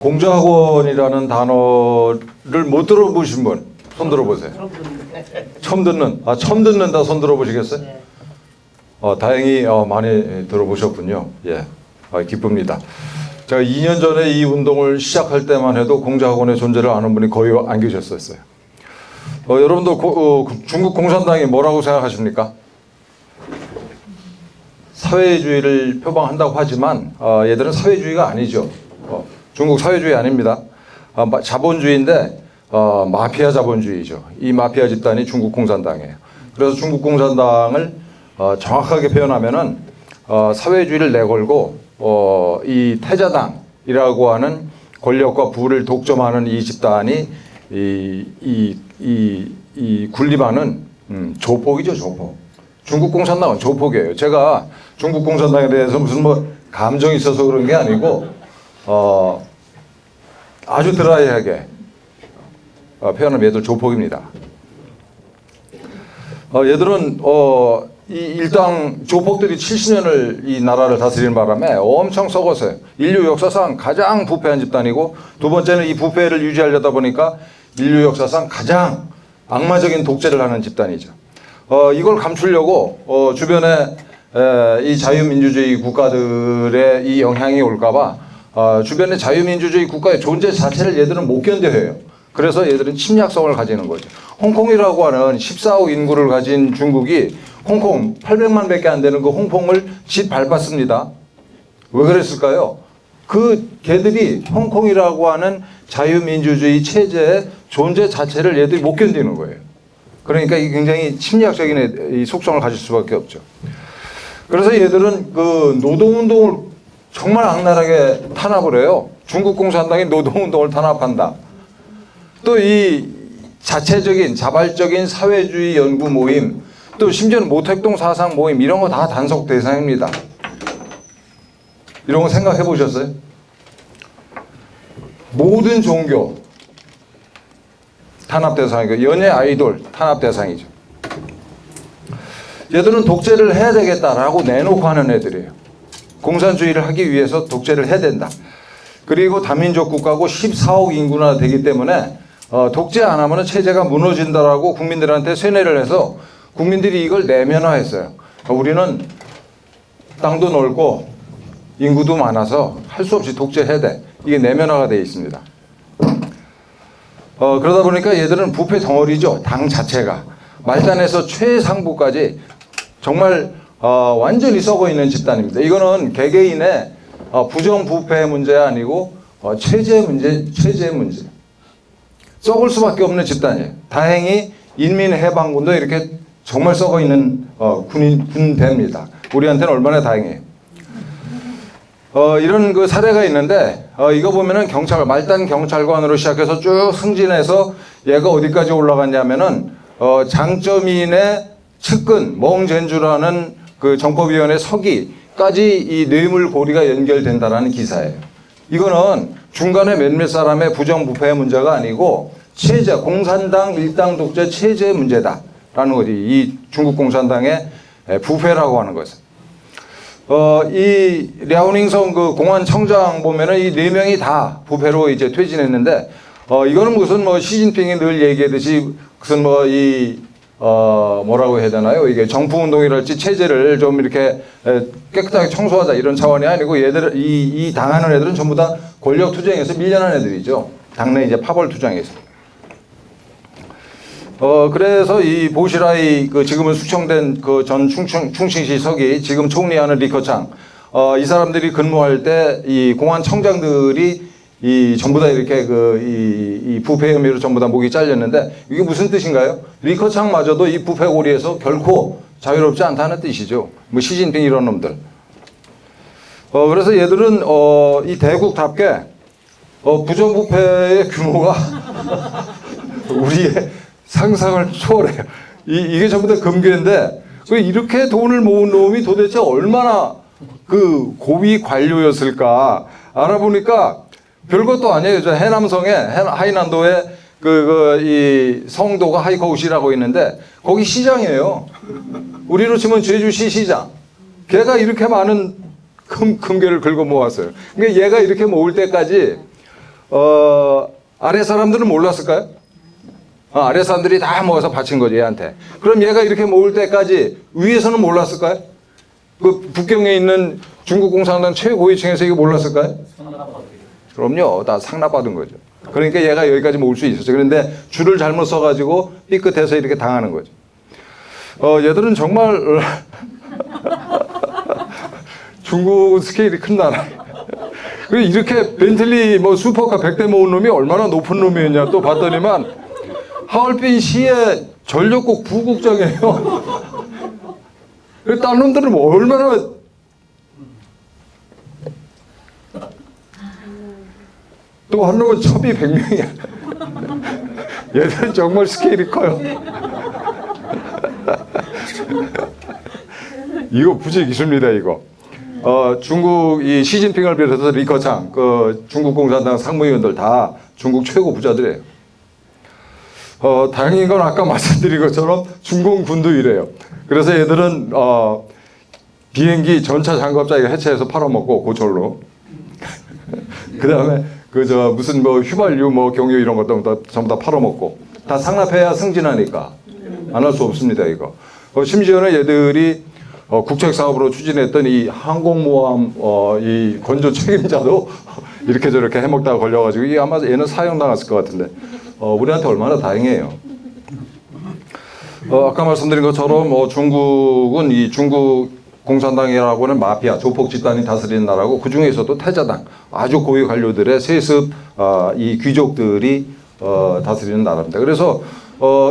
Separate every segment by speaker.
Speaker 1: 공자학원이라는 단어를 못 들어보신 분 손 들어보세요. 처음 듣는, 처음 듣는다 손 들어보시겠어요?
Speaker 2: 네.
Speaker 1: 다행히 많이 들어보셨군요. 예, 기쁩니다. 제가 2년 전에 이 운동을 시작할 때만 해도 공자학원의 존재를 아는 분이 거의 안 계셨었어요. 여러분들 중국 공산당이 뭐라고 생각하십니까? 사회주의를 표방한다고 하지만 얘들은 사회주의가 아니죠. 중국 사회주의 아닙니다. 자본주의인데 마피아 자본주의죠. 이 마피아 집단이 중국 공산당이에요. 그래서 중국 공산당을 정확하게 표현하면은 사회주의를 내걸고 이 태자당이라고 하는 권력과 부를 독점하는 이 집단이 이 군림하는 조폭이죠, 조폭. 중국 공산당은 조폭이에요. 제가 중국 공산당에 대해서 무슨 감정이 있어서 그런 게 아니고 아주 드라이하게 표현하면 얘들 조폭입니다. 얘들은 이 일당 조폭들이 70년을 이 나라를 다스리는 바람에 엄청 썩었어요. 인류 역사상 가장 부패한 집단이고, 두 번째는 이 부패를 유지하려다 보니까 인류 역사상 가장 악마적인 독재를 하는 집단이죠. 이걸 감추려고 주변에 이 자유민주주의 국가들의 이 영향이 올까봐 주변의 자유민주주의 국가의 존재 자체를 얘들은 못 견뎌해요. 그래서 얘들은 침략성을 가지는 거죠. 홍콩이라고 하는 14억 인구를 가진 중국이 홍콩 800만 밖에 안 되는 그 홍콩을 짓밟았습니다. 왜 그랬을까요? 그 걔들이 홍콩이라고 하는 자유민주주의 체제의 존재 자체를 얘들이 못 견디는 거예요. 그러니까 이게 굉장히 침략적인 이 속성을 가질 수밖에 없죠. 그래서 얘들은 그 노동운동을 정말 악랄하게 탄압을 해요. 중국 공산당이 노동운동을 탄압한다. 또 이 자체적인 자발적인 사회주의 연구 모임, 또 심지어는 모택동 사상 모임, 이런 거 다 단속 대상입니다. 이런 거 생각해 보셨어요? 모든 종교 탄압 대상이고, 연예 아이돌 탄압 대상이죠. 얘들은 독재를 해야 되겠다라고 내놓고 하는 애들이에요. 공산주의를 하기 위해서 독재를 해야 된다. 그리고 다민족 국가고 14억 인구나 되기 때문에 독재 안 하면 체제가 무너진다라고 국민들한테 세뇌를 해서 국민들이 이걸 내면화했어요. 우리는 땅도 넓고 인구도 많아서 할 수 없이 독재해야 돼. 이게 내면화가 되어 있습니다. 그러다 보니까 얘들은 부패 덩어리죠. 당 자체가. 말단에서 최상부까지 정말 완전히 썩어 있는 집단입니다. 이거는 개개인의 부정부패 문제가 아니고 체제 문제. 썩을 수밖에 없는 집단이에요. 다행히 인민해방군도 이렇게 정말 썩어 있는 군대입니다. 우리한테는 얼마나 다행이에요. 이런 그 사례가 있는데, 이거 보면은 말단 경찰관으로 시작해서 쭉 승진해서 얘가 어디까지 올라갔냐면은 장쩌민의 측근 멍젠주라는 그 정법위원회 서기까지 이 뇌물고리가 연결된다라는 기사예요. 이거는 중간에 몇몇 사람의 부정부패의 문제가 아니고 체제, 공산당 일당 독재 체제의 문제다라는 거지. 이 중국 공산당의 부패라고 하는 것은. 이 랴오닝성 그 공안청장 보면은 이 4명이 다 부패로 이제 퇴진했는데, 이거는 무슨 시진핑이 늘 얘기하듯이 무슨 뭐라고 해야 되나요? 이게 정부운동이랄지 체제를 좀 이렇게 깨끗하게 청소하자 이런 차원이 아니고, 얘들, 이 당하는 애들은 전부 다 권력 투쟁에서 밀려난 애들이죠. 당내 이제 파벌 투쟁에서. 그래서 이 보시라이 지금은 숙청된 그 전 충칭시 서기, 지금 총리하는 리커창, 이 사람들이 근무할 때 이 공안청장들이 전부 다 이렇게 이 부패 혐의로 전부 다 목이 잘렸는데, 이게 무슨 뜻인가요? 리커창마저도 이 부패 고리에서 결코 자유롭지 않다는 뜻이죠. 시진핑 이런 놈들. 그래서 얘들은 이 대국답게 부정부패의 규모가 우리의 상상을 초월해요. 이게 전부 다 금괴인데, 이렇게 돈을 모은 놈이 도대체 얼마나 그 고위 관료였을까 알아보니까 별것도 아니에요. 저 해남성에 하이난도에 이 성도가 하이커우시라고 있는데, 거기 시장이에요. 우리로 치면 제주시 시장. 걔가 이렇게 많은 금괴를 긁어 모았어요. 그러니까 얘가 이렇게 모을 때까지 아래 사람들은 몰랐을까요? 아래 사람들이 다 모여서 바친 거죠, 얘한테. 그럼 얘가 이렇게 모을 때까지 위에서는 몰랐을까요? 그 북경에 있는 중국 공산당 최고위층에서 이거 몰랐을까요? 그럼요, 다 상납받은 거죠. 그러니까 얘가 여기까지 모을 수 있었죠. 그런데 줄을 잘못 써가지고 삐끗해서 이렇게 당하는 거죠. 얘들은 정말 중국 스케일이 큰 나라. 이렇게 벤틀리 뭐 슈퍼카 100대 모은 놈이 얼마나 높은 놈이었냐 또 봤더니만 하얼빈 시의 전력국 부국장이에요. 다른 놈들은 뭐 얼마나 또 한 놈은 첩이 100명이야. 얘들은 정말 스케일이 커요. 이거 부지 기술입니다, 이거. 중국 이 시진핑을 비롯해서 리커창, 그 중국 공산당 상무위원들 다 중국 최고 부자들이에요. 다행인 건 아까 말씀드린 것처럼 중공군도 이래요. 그래서 얘들은 비행기 전차 장갑차 이거 해체해서 팔아먹고 고철로. 그 다음에 무슨 뭐 휘발유 뭐 경유 이런 것도 전부 다 팔아먹고 다 상납해야 승진하니까 안 할 수 없습니다, 이거. 심지어는 얘들이 국책 사업으로 추진했던 이 항공모함 이 건조 책임자도 이렇게 저렇게 해먹다가 걸려가지고 이게 아마 얘는 사형당했을 것 같은데 우리한테 얼마나 다행이에요. 아까 말씀드린 것처럼 중국은 이 중국 공산당이라고 하는 마피아 조폭 집단이 다스리는 나라고 그 중에서도 태자당 아주 고위 관료들의 세습 이 귀족들이 다스리는 나라입니다. 그래서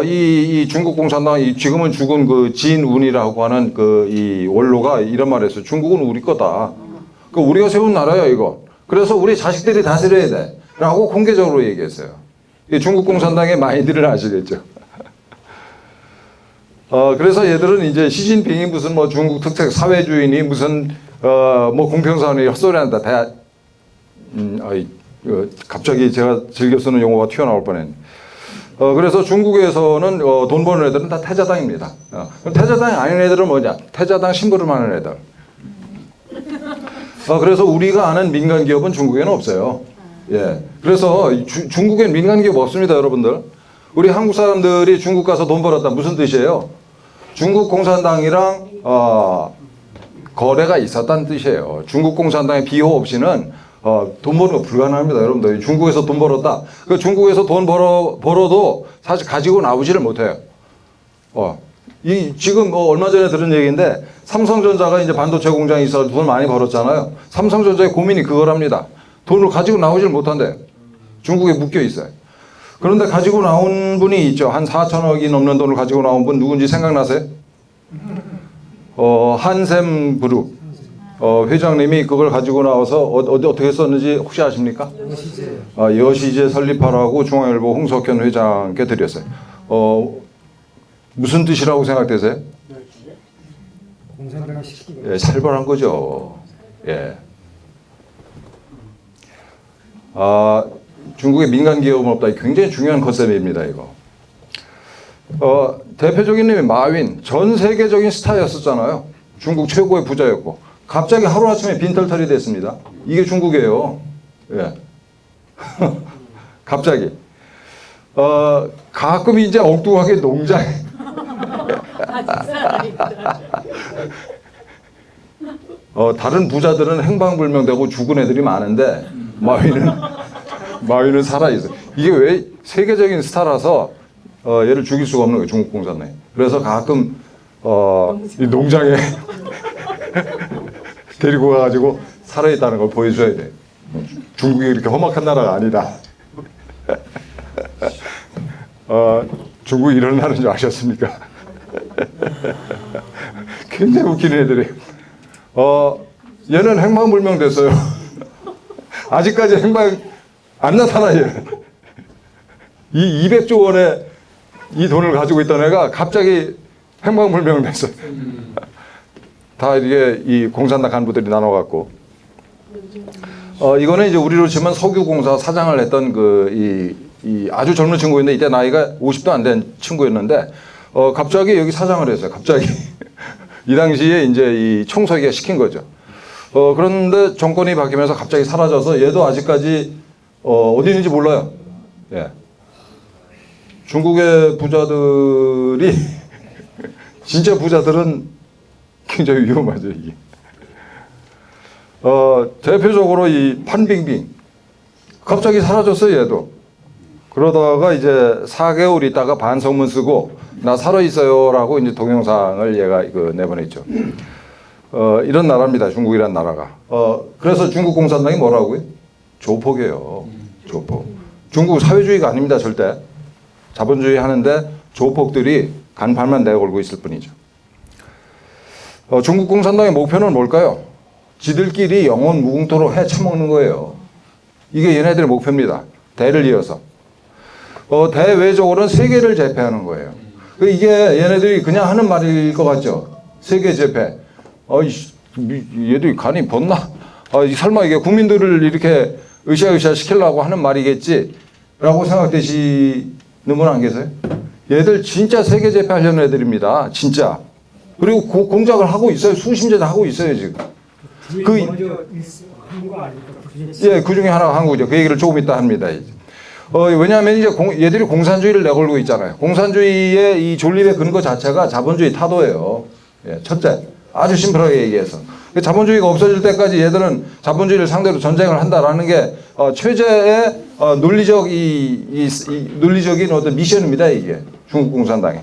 Speaker 1: 이 중국 공산당 지금은 죽은 그 진운이라고 하는 이 원로가 이런 말을 했어요. 중국은 우리 거다. 그 우리가 세운 나라야 이거. 그래서 우리 자식들이 다스려야 돼.라고 공개적으로 얘기했어요. 이 중국 공산당의 마인드를 아시겠죠. 그래서 얘들은 이제 시진핑이 무슨 뭐 중국 특색 사회주의니 무슨 뭐 공평사원이 헛소리한다. 갑자기 제가 즐겨 쓰는 용어가 튀어나올 뻔했네. 그래서 중국에서는 돈 버는 애들은 다 태자당입니다. 그럼 태자당이 아닌 애들은 뭐냐? 태자당 심부름 하는 애들. 그래서 우리가 아는 민간 기업은 중국에는 없어요. 예. 그래서 중국엔 민간 기업 없습니다, 여러분들. 우리 한국 사람들이 중국 가서 돈 벌었다 무슨 뜻이에요? 중국 공산당이랑 거래가 있었다는 뜻이에요. 중국 공산당의 비호 없이는 돈 버는 거 불가능합니다, 여러분들. 중국에서 돈 벌었다. 그 중국에서 돈 벌어도 사실 가지고 나오지를 못해요. 지금 얼마 전에 들은 얘기인데 삼성전자가 이제 반도체 공장이 있어서 돈 많이 벌었잖아요. 삼성전자의 고민이 그거랍니다. 돈을 가지고 나오지를 못한대요. 중국에 묶여 있어요. 그런데 가지고 나온 분이 있죠. 한 4천억이 넘는 돈을 가지고 나온 분 누군지 생각나세요? 한샘그룹 회장님이 그걸 가지고 나와서 어떻게 썼는지 혹시 아십니까? 여시제 설립하라고 중앙일보 홍석현 회장께 드렸어요. 무슨 뜻이라고 생각되세요? 공산당을 시키기. 예, 살벌한 거죠. 예. 중국의 민간 기업은 없다. 굉장히 중요한 컨셉입니다, 이거. 대표적인 놈이 마윈, 전 세계적인 스타였었잖아요. 중국 최고의 부자였고. 갑자기 하루아침에 빈털털이 됐습니다. 이게 중국이에요. 예. 갑자기. 가끔 이제 엉뚱하게 농장. 다른 부자들은 행방불명되고 죽은 애들이 많은데, 마윈은 살아있어요. 이게 왜 세계적인 스타라서 얘를 죽일 수가 없는 거예요, 중국 공산당에. 그래서 가끔 이 농장에 데리고 가가지고 살아있다는 걸 보여줘야 돼. 중국이 이렇게 험악한 나라가 아니다. 중국이 이런 나라인 줄 아셨습니까? 굉장히 웃기는 애들이에요. 얘는 행방불명 됐어요. 아직까지 행방 안 나타나요. 이 200조 원의 이 돈을 가지고 있던 애가 갑자기 행방불명 됐어요. 다 이게 이 공산당 간부들이 나눠갖고. 이거는 이제 우리로 치면 석유공사 사장을 했던 이 아주 젊은 친구였는데 이때 나이가 50도 안 된 친구였는데 갑자기 여기 사장을 했어요. 갑자기. 이 당시에 이제 이 총서기가 시킨 거죠. 그런데 정권이 바뀌면서 갑자기 사라져서 얘도 아직까지 어디 있는지 몰라요. 예. 중국의 부자들이 진짜 부자들은 굉장히 위험하죠, 이게. 대표적으로 이 판빙빙 갑자기 사라졌어요, 얘도. 그러다가 이제 4개월 있다가 반성문 쓰고 나 살아있어요라고 이제 동영상을 얘가 내보냈죠. 이런 나라입니다, 중국이란 나라가. 그래서 중국 공산당이 뭐라고요? 조폭이에요. 조폭. 중국 사회주의가 아닙니다, 절대. 자본주의 하는데 조폭들이 간판만 내걸고 있을 뿐이죠. 중국 공산당의 목표는 뭘까요? 지들끼리 영원 무궁토로 헤쳐먹는 거예요. 이게 얘네들의 목표입니다. 대를 이어서. 대외적으로는 세계를 제패하는 거예요. 이게 얘네들이 그냥 하는 말일 것 같죠? 세계 제패. 얘들이 간이 벗나? 설마 이게 국민들을 이렇게 으쌰으쌰 시키려고 하는 말이겠지? 라고 생각되시는 분 안 계세요? 얘들 진짜 세계 제패하려는 애들입니다. 진짜. 그리고 공작을 하고 있어요. 수십 년 하고 있어요, 지금. 예, 그 중에 하나가 한국이죠. 그 얘기를 조금 이따 합니다. 이제. 왜냐하면 이제 얘들이 공산주의를 내걸고 있잖아요. 공산주의의 이 존립의 근거 자체가 자본주의 타도예요. 예, 첫째, 아주 심플하게 얘기해서. 자본주의가 없어질 때까지 얘들은 자본주의를 상대로 전쟁을 한다라는 게 최재의 논리적인 어떤 미션입니다, 이게. 중국 공산당이.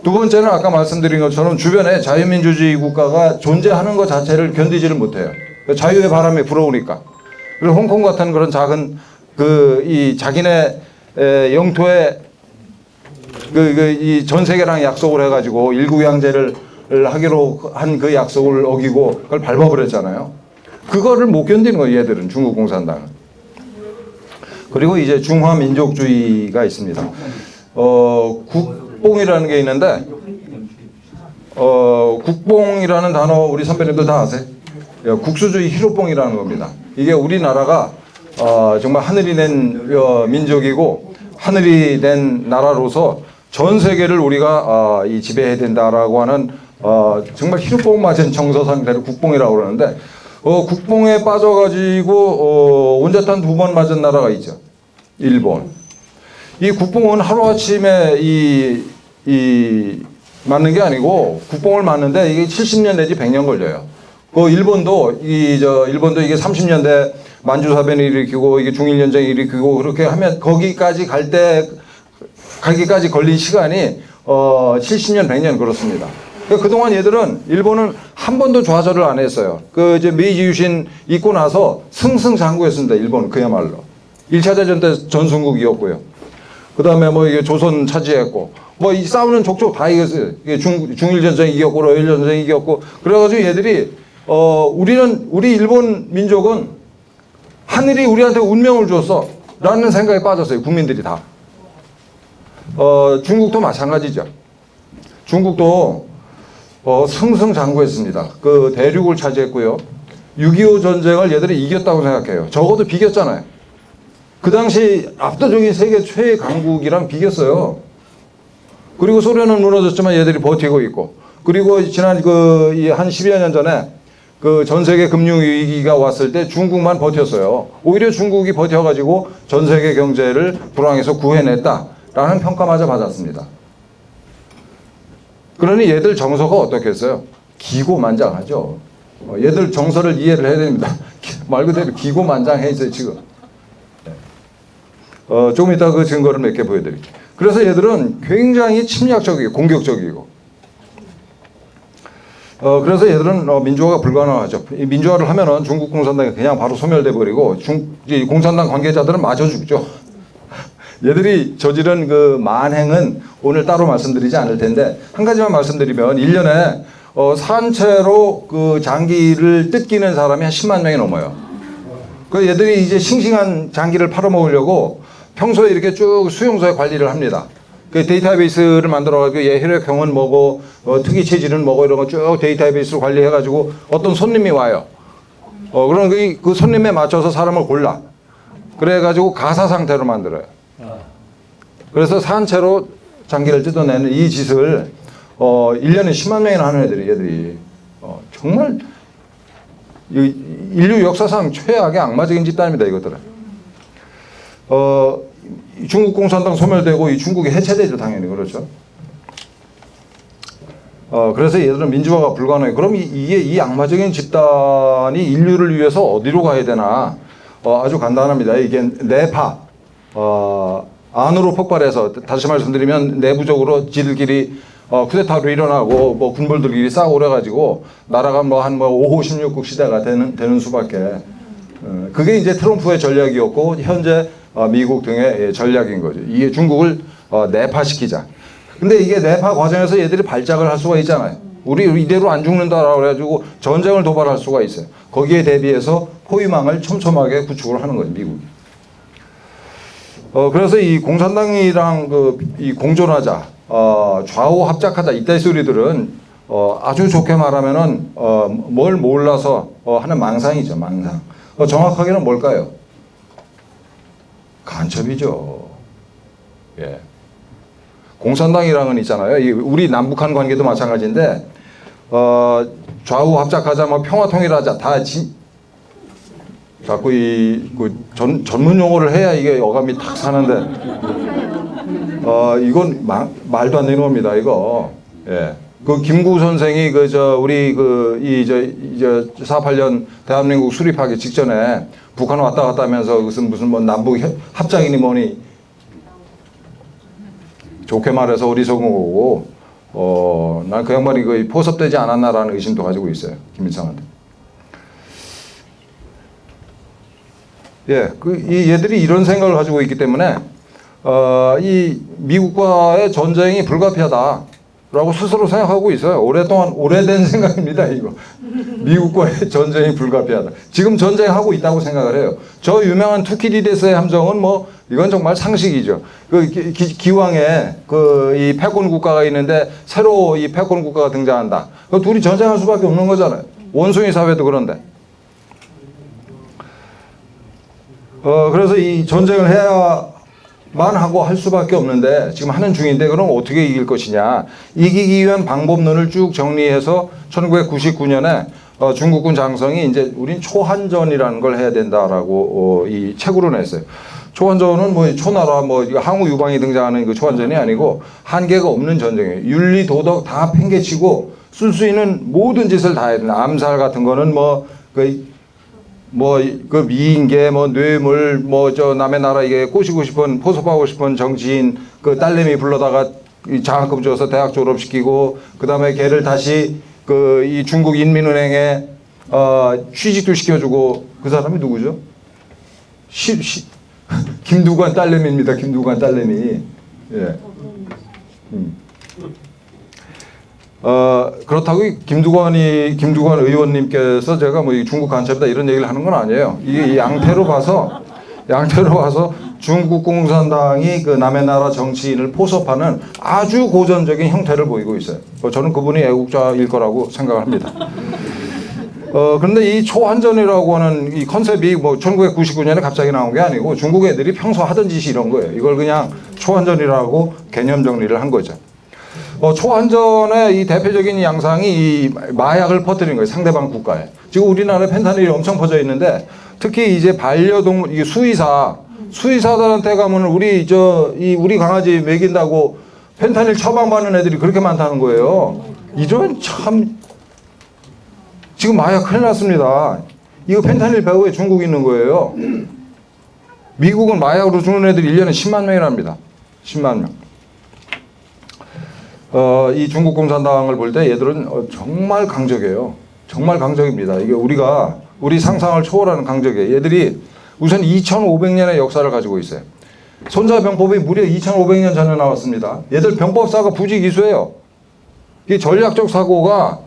Speaker 1: 두 번째는 아까 말씀드린 것처럼 주변에 자유민주주의 국가가 존재하는 것 자체를 견디지를 못해요. 자유의 바람이 불어오니까. 그리고 홍콩 같은 그런 작은 이 자기네 영토에 이 전 세계랑 약속을 해가지고 일국양제를 하기로 한 그 약속을 어기고 그걸 밟아버렸잖아요. 그거를 못 견디는 거예요, 얘들은. 중국 공산당은. 그리고 이제 중화민족주의가 있습니다. 국뽕이라는 게 있는데, 국뽕이라는 단어 우리 선배님들 다 아세요? 국수주의 희로뽕이라는 겁니다. 이게 우리나라가 정말 하늘이 낸 민족이고 하늘이 낸 나라로서 전 세계를 우리가 지배해야 된다라고 하는 정말 희로뽕 맞은 정서 상태를 국뽕이라고 그러는데, 국뽕에 빠져가지고 온자탄 2번 맞은 나라가 있죠. 일본. 이 국뽕은 하루아침에 맞는 게 아니고, 국뽕을 맞는데 이게 70년 내지 100년 걸려요. 일본도 이게 30년대 만주사변을 일으키고 이게 중일전쟁을 일으키고 그렇게 하면 거기까지 가기까지 걸린 시간이 70년 100년 그렇습니다. 그동안 얘들은 일본은 한 번도 좌절을 안 했어요. 이제 메이지 유신 있고 나서 승승장구했습니다. 일본은 그야말로 1차 대전 때 전순국이었고요. 그 다음에 이게 조선 차지했고 이 싸우는 족족 다 이겼어요. 중일전쟁 이겼고 러일전쟁 이겼고 그래가지고 얘들이 우리 일본 민족은 하늘이 우리한테 운명을 줬어 라는 생각에 빠졌어요. 국민들이 다. 중국도 마찬가지죠. 중국도 승승장구했습니다. 대륙을 차지했고요. 6.25 전쟁을 얘들이 이겼다고 생각해요. 적어도 비겼잖아요. 그 당시 압도적인 세계 최애 강국이랑 비겼어요. 그리고 소련은 무너졌지만 얘들이 버티고 있고, 그리고 지난 한 10여 년 전에 전 세계 금융위기가 왔을 때 중국만 버텼어요. 오히려 중국이 버텨가지고 전 세계 경제를 불황에서 구해냈다라는 평가마저 받았습니다. 그러니 얘들 정서가 어떻겠어요? 기고만장하죠. 얘들 정서를 이해를 해야 됩니다. 말 그대로 기고만장해 있어요, 지금. 조금 이따 그 증거를 몇 개 보여드릴게요. 그래서 얘들은 굉장히 침략적이고 공격적이고, 그래서 얘들은 민주화가 불가능하죠. 민주화를 하면은 중국 공산당이 그냥 바로 소멸돼 버리고 공산당 관계자들은 마저 죽죠. 얘들이 저지른 만행은 오늘 따로 말씀드리지 않을 텐데, 한 가지만 말씀드리면 1년에 산채로 장기를 뜯기는 사람이 한 10만 명이 넘어요. 얘들이 이제 싱싱한 장기를 팔아먹으려고 평소에 이렇게 쭉 수용소에 관리를 합니다. 데이터베이스를 만들어가지고 얘 혈액형은 뭐고, 특이 체질은 뭐고, 이런 거 쭉 데이터베이스로 관리해가지고 어떤 손님이 와요. 그럼 그 손님에 맞춰서 사람을 골라. 그래가지고 가사 상태로 만들어요. 그래서 산채로 장기를 뜯어내는 이 짓을 1년에 10만 명이나 하는 얘들이 정말 인류 역사상 최악의 악마적인 집단입니다, 이것들은. 중국 공산당 소멸되고 이 중국이 해체되죠, 당연히. 그렇죠. 그래서 얘들은 민주화가 불가능해. 그럼 이게 이 악마적인 집단이 인류를 위해서 어디로 가야 되나? 아주 간단합니다. 이게 내파, 안으로 폭발해서, 다시 말씀드리면 내부적으로 지들끼리 쿠데타로 일어나고 뭐 군벌들끼리 싸우고 그래가지고 나라가 뭐 한 5호 16국 시대가 되는 수밖에. 그게 이제 트럼프의 전략이었고 현재 미국 등의 전략인 거죠. 이게 중국을 내파시키자. 근데 이게 내파 과정에서 얘들이 발작을 할 수가 있잖아요. 우리 이대로 안 죽는다라고 그래가지고 전쟁을 도발할 수가 있어요. 거기에 대비해서 포위망을 촘촘하게 구축을 하는 거죠, 미국이. 그래서 이 공산당이랑 이 공존하자, 좌우 합작하자 이따위 소리들은 아주 좋게 말하면은 뭘 몰라서 하는 망상이죠, 망상. 정확하게는 뭘까요? 간첩이죠. 예. 공산당이랑은 있잖아요. 우리 남북한 관계도 마찬가지인데, 좌우 합작하자, 뭐 평화 통일하자, 자꾸 전문 용어를 해야 이게 어감이 탁 사는데, 이건 말도 안 되는 겁니다, 이거. 예. 김구 선생이 우리 48년 대한민국 수립하기 직전에 북한 왔다 갔다 하면서 무슨 뭐 남북 합작이니 뭐니, 좋게 말해서 어리석은 거고, 난 그 양반이 거의 포섭되지 않았나라는 의심도 가지고 있어요, 김일성한테. 예, 얘들이 이런 생각을 가지고 있기 때문에, 이 미국과의 전쟁이 불가피하다라고 스스로 생각하고 있어요. 오래된 생각입니다, 이거. 미국과의 전쟁이 불가피하다. 지금 전쟁하고 있다고 생각을 해요. 저 유명한 투키디데스의 함정은 이건 정말 상식이죠. 기왕에 이 패권 국가가 있는데 새로 이 패권 국가가 등장한다. 둘이 전쟁할 수밖에 없는 거잖아요. 원숭이 사회도 그런데. 그래서 이 전쟁을 해야만 하고 할 수밖에 없는데 지금 하는 중인데 그럼 어떻게 이길 것이냐. 이기기 위한 방법론을 쭉 정리해서 1999년에 중국군 장성이 이제 우린 초한전이라는 걸 해야 된다라고 이 책으로 냈어요. 초한전은 초나라 항우 유방이 등장하는 그 초한전이 아니고 한계가 없는 전쟁이에요. 윤리 도덕 다 팽개치고 쓸 수 있는 모든 짓을 다 해야 된다. 암살 같은 거는 미인계, 뇌물, 남의 나라 이게 꼬시고 싶은, 포섭하고 싶은 정치인, 딸내미 불러다가 장학금 줘서 대학 졸업시키고, 그 다음에 걔를 다시 이 중국 인민은행에, 취직도 시켜주고, 그 사람이 누구죠? 김두관 딸내미입니다. 김두관 딸내미. 예. 그렇다고 김두관 의원님께서 제가 중국 간첩이다 이런 얘기를 하는 건 아니에요. 이게 양태로 봐서 중국 공산당이 남의 나라 정치인을 포섭하는 아주 고전적인 형태를 보이고 있어요. 저는 그분이 애국자일 거라고 생각을 합니다. 그런데 이 초한전이라고 하는 이 컨셉이 1999년에 갑자기 나온 게 아니고 중국 애들이 평소 하던 짓이 이런 거예요. 이걸 그냥 초한전이라고 개념 정리를 한 거죠. 초한전의 이 대표적인 양상이 이 마약을 퍼뜨린 거예요. 상대방 국가에. 지금 우리나라에 펜타닐이 엄청 퍼져 있는데 특히 이제 반려동물, 이 수의사들한테 가면 우리 강아지 먹인다고 펜타닐 처방받는 애들이 그렇게 많다는 거예요. 이런 참 지금 마약 큰일 났습니다. 이거 펜타닐 배후에 중국이 있는 거예요. 미국은 마약으로 죽는 애들이 1년에 10만 명이랍니다. 10만 명. 이 중국 공산당을 볼 때 얘들은 정말 강적이에요. 정말 강적입니다. 이게 우리 상상을 초월하는 강적이에요. 얘들이 우선 2500년의 역사를 가지고 있어요. 손자병법이 무려 2500년 전에 나왔습니다. 얘들 병법사가 부지기수예요. 이 전략적 사고가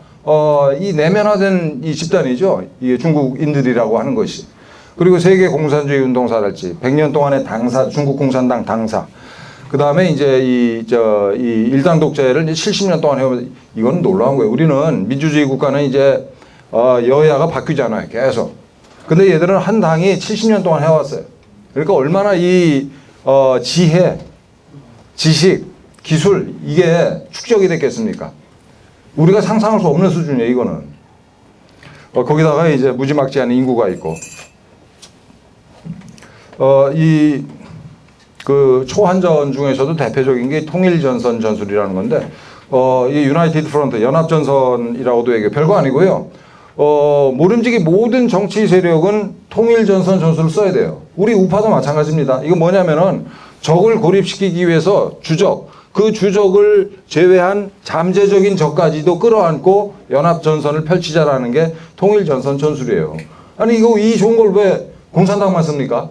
Speaker 1: 이 내면화된 이 집단이죠. 이게 중국인들이라고 하는 것이. 그리고 세계 공산주의 운동사랄지 100년 동안의 당사, 중국 공산당 당사. 그 다음에 이제 이 일당 독재를 이제 70년 동안 해오면 이건 놀라운 거예요. 우리는 민주주의 국가는 이제 여야가 바뀌잖아요. 계속. 근데 얘들은 한 당이 70년 동안 해왔어요. 그러니까 얼마나 이 지혜, 지식, 기술 이게 축적이 됐겠습니까? 우리가 상상할 수 없는 수준이에요. 이거는. 거기다가 이제 무지막지한 인구가 있고 이 그 초한전 중에서도 대표적인 게 통일전선 전술이라는 건데, 이 유나이티드 프론트, 연합전선이라고도 얘기해요. 별거 아니고요. 모름지기 모든 정치 세력은 통일전선 전술을 써야 돼요. 우리 우파도 마찬가지입니다. 이거 뭐냐면은 적을 고립시키기 위해서 주적, 그 주적을 제외한 잠재적인 적까지도 끌어안고 연합전선을 펼치자라는 게 통일전선 전술이에요. 아니 이거 이 좋은 걸 왜 공산당만 씁니까?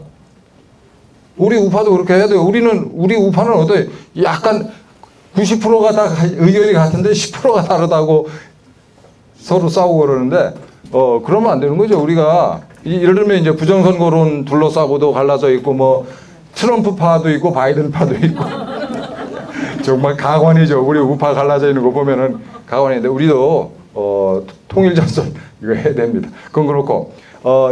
Speaker 1: 우리 우파도 그렇게 해야 돼요. 우리 우파는 어때? 약간 90%가 다 의견이 같은데 10%가 다르다고 서로 싸우고 그러는데, 그러면 안 되는 거죠. 우리가 예를 들면 이제 부정선거론 둘러싸고도 갈라져 있고, 뭐 트럼프파도 있고 바이든파도 있고 정말 가관이죠. 우리 우파 갈라져 있는 거 보면은 가관인데, 우리도 통일전선 이거 해야 됩니다. 그건 그렇고,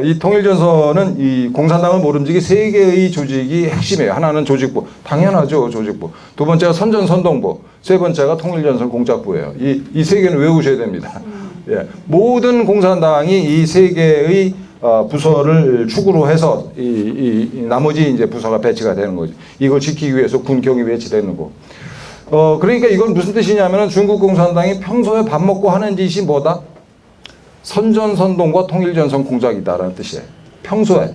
Speaker 1: 이 통일전선은 이 공산당을 모름지기 세 개의 조직이 핵심이에요. 하나는 조직부, 당연하죠, 조직부. 두 번째가 선전선동부, 세 번째가 통일전선 공작부예요. 이 세 개는 외우셔야 됩니다. 예, 모든 공산당이 이 세 개의 부서를 축으로 해서 이 나머지 이제 부서가 배치가 되는 거죠. 이걸 지키기 위해서 군경이 배치되는 거. 그러니까 이건 무슨 뜻이냐면은 중국 공산당이 평소에 밥 먹고 하는 짓이 뭐다? 선전선동과 통일전선 공작이다라는 뜻이에요. 평소에.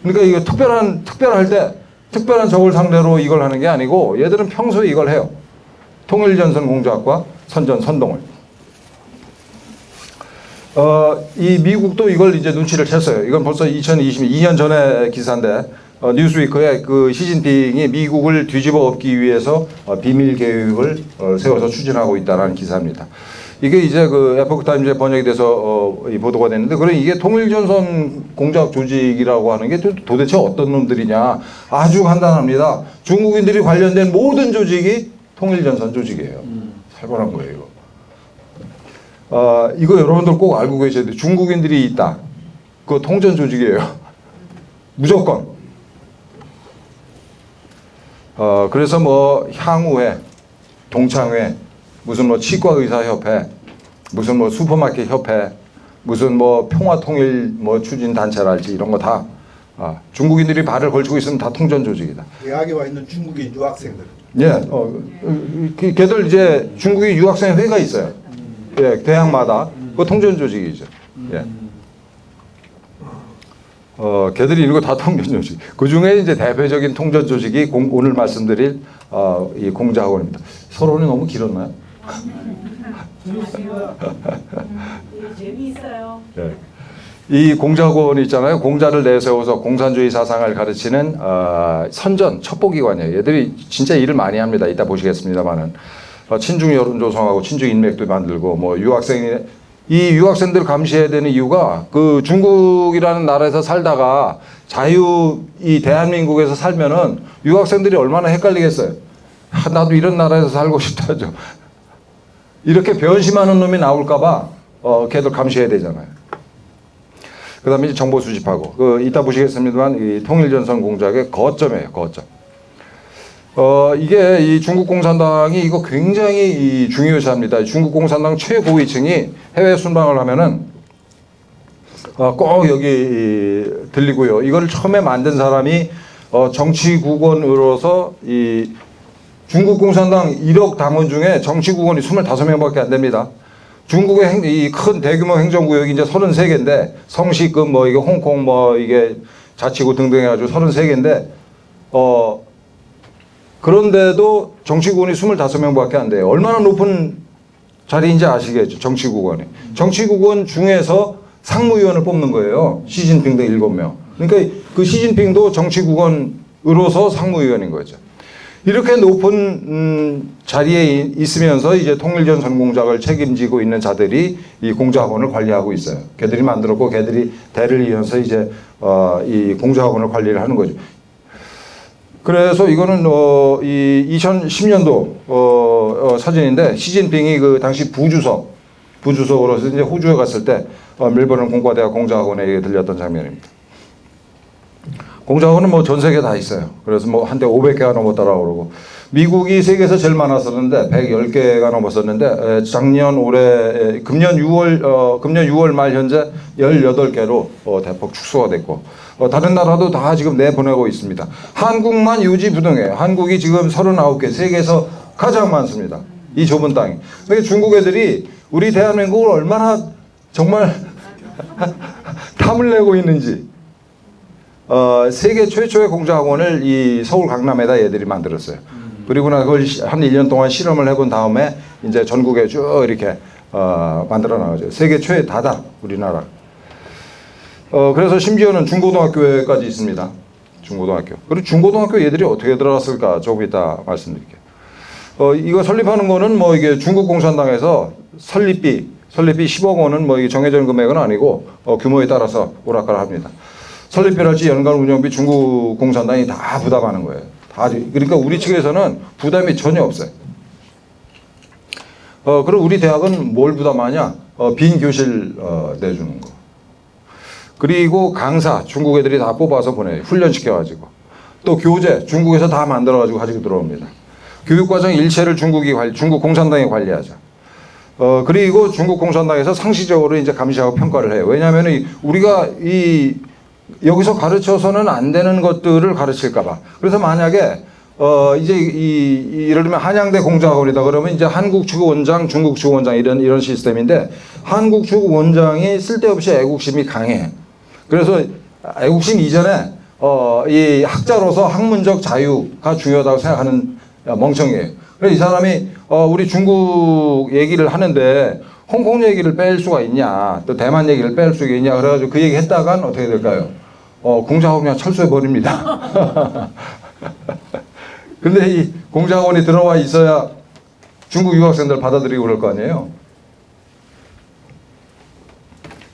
Speaker 1: 그러니까 이거 특별할 때 특별한 적을 상대로 이걸 하는 게 아니고 얘들은 평소에 이걸 해요. 통일전선 공작과 선전선동을. 이 미국도 이걸 이제 눈치를 챘어요. 이건 벌써 2022년 전에 기사인데, 뉴스위크에 그 시진핑이 미국을 뒤집어 엎기 위해서 비밀 계획을 세워서 추진하고 있다는 기사입니다. 이게 이제 그 에포크타임즈에 번역이 돼서 보도가 됐는데, 그래 이게 통일전선 공작 조직이라고 하는 게 도대체 어떤 놈들이냐? 아주 간단합니다. 중국인들이 관련된 모든 조직이 통일전선 조직이에요. 살벌한 거예요, 이거. 이거 여러분들 꼭 알고 계셔야 돼요. 중국인들이 있다. 그거 통전 조직이에요. 무조건. 그래서 뭐 향후회, 동창회, 무슨 뭐 치과의사협회, 무슨 뭐 슈퍼마켓 협회, 무슨 뭐 평화통일 뭐 추진 단체랄지 이런 거 다 중국인들이 발을 걸치고 있으면 다 통전 조직이다.
Speaker 2: 대학에 와 있는 중국인 유학생들.
Speaker 1: 예, 걔들 이제 중국인 유학생 회가 있어요. 예, 대학마다 그 통전 조직이죠. 예. 걔들이 있는 거 다 통전 조직. 그 중에 이제 대표적인 통전 조직이 오늘 말씀드릴 이 공자학원입니다. 서론이 너무 길었나요?
Speaker 3: 재미있어요.
Speaker 1: 예. 이 공자학원이 있잖아요. 공자를 내세워서 공산주의 사상을 가르치는 선전 첩보기관이에요. 얘들이 진짜 일을 많이 합니다. 이따 보시겠습니다만은. 친중 여론 조성하고 친중 인맥도 만들고 뭐 이 유학생들 감시해야 되는 이유가 그 중국이라는 나라에서 살다가 이 대한민국에서 살면은 유학생들이 얼마나 헷갈리겠어요. 나도 이런 나라에서 살고 싶다죠. 이렇게 변심하는 놈이 나올까봐 걔들 감시해야 되잖아요. 그다음에 이제 정보 수집하고 이따 보시겠습니다만 이 통일전선 공작의 거점이에요. 거점. 이게 이 중국 공산당이 이거 굉장히 중요시합니다. 중국 공산당 최고위층이 해외 순방을 하면은 꼭 여기 들리고요. 이거를 처음에 만든 사람이 정치국원으로서 이 중국 공산당 1억 당원 중에 정치국원이 25명밖에 안 됩니다. 중국의 이 큰 대규모 행정구역이 이제 33개인데 성시급 뭐 이게 홍콩 뭐 이게 자치구 등등 해가지고 33개인데 그런데도 정치국원이 25명밖에 안 돼요. 얼마나 높은 자리인지 아시겠죠? 정치국원이. 정치국원 중에서 상무위원을 뽑는 거예요. 시진핑 등 7명. 그러니까 그 시진핑도 정치국원으로서 상무위원인 거죠. 이렇게 높은 자리에 있으면서 이제 통일전선 공작을 책임지고 있는 자들이 이 공작원을 관리하고 있어요. 걔들이 만들었고 걔들이 대를 이어서 이제 이 공작원을 관리를 하는 거죠. 그래서 이거는 이 2010년도 사진인데 시진핑이 그 당시 부주석으로서 이제 호주에 갔을 때 멜버른 공과대학 공작원에 들렸던 장면입니다. 공작원은 뭐 전 세계 다 있어요. 그래서 뭐 한때 500개가 넘었다라고 그러고 미국이 세계에서 제일 많았었는데 110개가 넘었었는데 금년 6월 말 현재 18개로 대폭 축소가 됐고 다른 나라도 다 지금 내보내고 있습니다. 한국만 유지부동해요. 한국이 지금 39개, 세계에서 가장 많습니다. 이 좁은 땅이. 그러니까 중국 애들이 우리 대한민국을 얼마나 정말 탐을 내고 있는지. 세계 최초의 공작원을 이 서울 강남에다 얘들이 만들었어요. 그리고 나 그걸 한 1년 동안 실험을 해본 다음에 이제 전국에 쭉 이렇게 만들어 나가죠. 세계 최다다 우리나라. 그래서 심지어는 중고등학교에까지 있습니다. 중고등학교. 그리고 중고등학교 얘들이 어떻게 들어갔을까 조금 이따 말씀드릴게요. 이거 설립하는 거는 뭐 이게 중국 공산당에서 설립비 10억 원은 뭐 이게 정해진 금액은 아니고 규모에 따라서 오락가락합니다. 설립비랄지 연간 운영비 중국 공산당이 다 부담하는 거예요. 다. 그러니까 우리 측에서는 부담이 전혀 없어요. 그리고 우리 대학은 뭘 부담하냐? 빈 교실 내주는 거. 그리고 강사 중국 애들이 다 뽑아서 보내요. 훈련시켜가지고. 또 교재 중국에서 다 만들어가지고 가지고 들어옵니다. 교육과정 일체를 중국 공산당이 관리하죠. 그리고 중국 공산당에서 상시적으로 이제 감시하고 평가를 해요. 왜냐하면 우리가 여기서 가르쳐서는 안 되는 것들을 가르칠까봐. 그래서 만약에 이제 예를 들면 한양대 공작원이다 그러면 이제 한국 측 원장, 중국 측 원장 이런 시스템인데 한국 측 원장이 쓸데없이 애국심이 강해. 그래서 애국심 이전에 이 학자로서 학문적 자유가 중요하다고 생각하는 멍청이에요. 그래서 이 사람이 우리 중국 얘기를 하는데 홍콩 얘기를 뺄 수가 있냐, 또 대만 얘기를 뺄 수가 있냐, 그래가지고 그 얘기 했다간 어떻게 될까요? 공작원 그냥 철수해버립니다. 근데 이 공작원이 들어와 있어야 중국 유학생들 받아들이고 그럴 거 아니에요?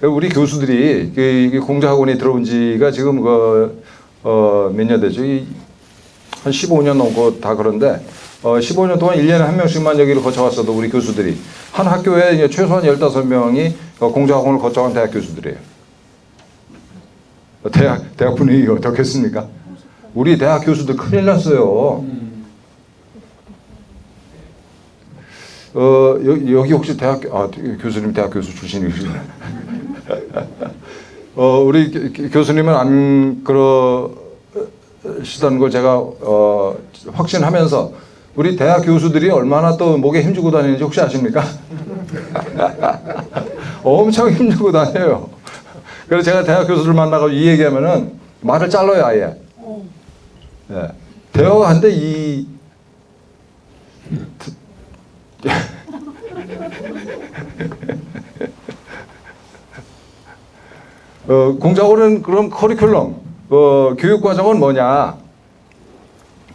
Speaker 1: 우리 교수들이 이 공작원이 들어온 지가 지금 몇 년 되죠? 한 15년 넘고 다 그런데 15년 동안 1년에 한 명씩만 여기를 거쳐왔어도 우리 교수들이 한 학교에 최소한 15명이 공작원을 거쳐간 대학 교수들이에요. 대학 분위기가 어떻겠습니까? 우리 대학 교수들 큰일 났어요. 여기 혹시 교수님 대학 교수 출신이시나요? 우리 교수님은 안 그러시던 걸 제가 확신하면서 우리 대학 교수들이 얼마나 또 목에 힘주고 다니는지 혹시 아십니까? 엄청 힘주고 다녀요. 그래서 제가 대학 교수를 만나고 이 얘기하면은 말을 잘라요 아예. 네. 대화가 한데 공작원은 그럼 커리큘럼 교육과정은 뭐냐?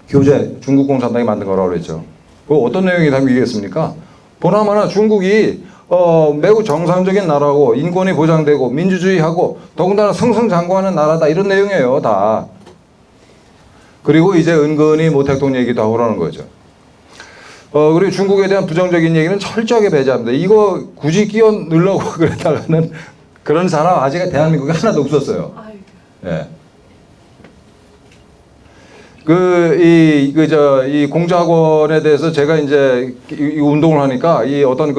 Speaker 1: 교재 중국 공산당이 만든 거라고 그랬죠. 어떤 내용이 담기겠습니까? 보나마나 중국이 매우 정상적인 나라고 인권이 보장되고 민주주의하고 더군다나 승승장구하는 나라다 이런 내용이에요 다. 그리고 이제 은근히 모택동 얘기도 하고 그러는 거죠. 그리고 중국에 대한 부정적인 얘기는 철저하게 배제합니다. 이거 굳이 끼워 넣으려고 그랬다가는 그런 사람 아직 대한민국에 하나도 없었어요. 예. 이 공작원에 대해서 제가 이제 이 운동을 하니까 이 어떤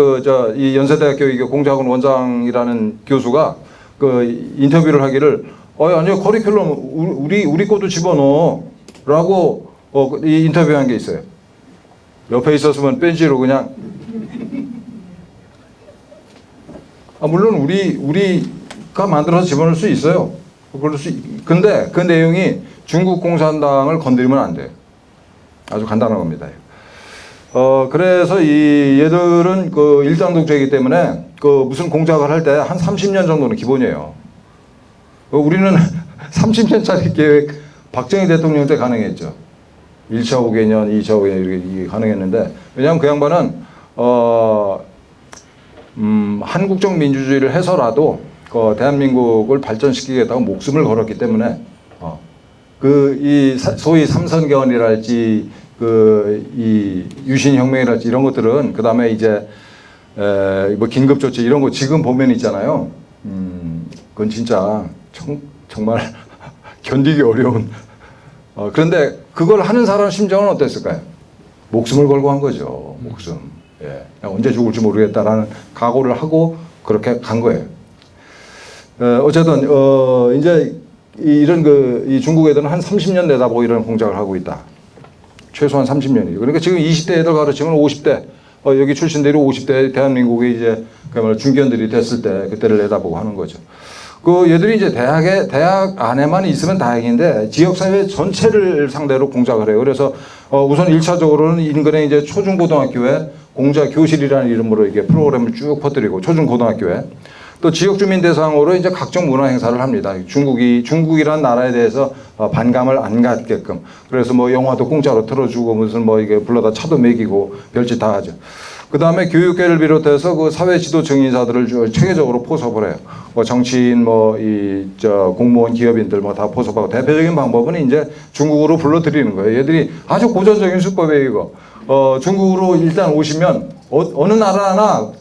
Speaker 1: 이 연세대학교 공작원 원장이라는 교수가 인터뷰를 하기를 아니요 커리큘럼 우리 것도 집어넣어라고 이 인터뷰한 게 있어요. 옆에 있었으면 뺀지로 그냥 물론 우리가 만들어서 집어넣을 수 있어요. 근데 그 내용이 중국 공산당을 건드리면 안 돼요. 아주 간단한 겁니다. 그래서 얘들은 일당 독재이기 때문에 무슨 공작을 할 때 한 30년 정도는 기본이에요. 우리는 30년짜리 계획 박정희 대통령 때 가능했죠. 1차 5개년, 2차 5개년 이렇게 가능했는데 왜냐하면 그 양반은 한국적 민주주의를 해서라도 대한민국을 발전시키겠다고 목숨을 걸었기 때문에 소위 삼선개헌이랄지 이 유신혁명이랄지 이런 것들은 그 다음에 이제 뭐 긴급조치 이런 거 지금 보면 있잖아요. 그건 진짜 정말 견디기 어려운. 그런데 그걸 하는 사람 심정은 어땠을까요? 목숨을 걸고 한 거죠. 목숨. 예. 언제 죽을지 모르겠다라는 각오를 하고 그렇게 간 거예요. 어쨌든 이제 이런 이 중국 애들은 한 30년 내다보고 이런 공작을 하고 있다. 최소한 30년이죠. 그러니까 지금 20대 애들 가르치면 50대, 여기 출신들이 50대 대한민국에 이제 그야말로 중견들이 됐을 때 그때를 내다보고 하는 거죠. 얘들이 이제 대학 안에만 있으면 다행인데 지역사회 전체를 상대로 공작을 해요. 그래서 우선 1차적으로는 인근의 이제 초중고등학교에 공작 교실이라는 이름으로 이게 프로그램을 쭉 퍼뜨리고 초중고등학교에 또 지역 주민 대상으로 이제 각종 문화 행사를 합니다. 중국이라는 나라에 대해서 반감을 안 갖게끔. 그래서 뭐 영화도 공짜로 틀어주고 무슨 뭐 이게 불러다 차도 먹이고 별짓 다 하죠. 그 다음에 교육계를 비롯해서 그 사회 지도층 인사들을 체계적으로 포섭을 해요. 정치인, 공무원, 기업인들 다 포섭하고 대표적인 방법은 이제 중국으로 불러들이는 거예요. 얘들이 아주 고전적인 수법이에요, 이거. 중국으로 일단 오시면 어느 나라나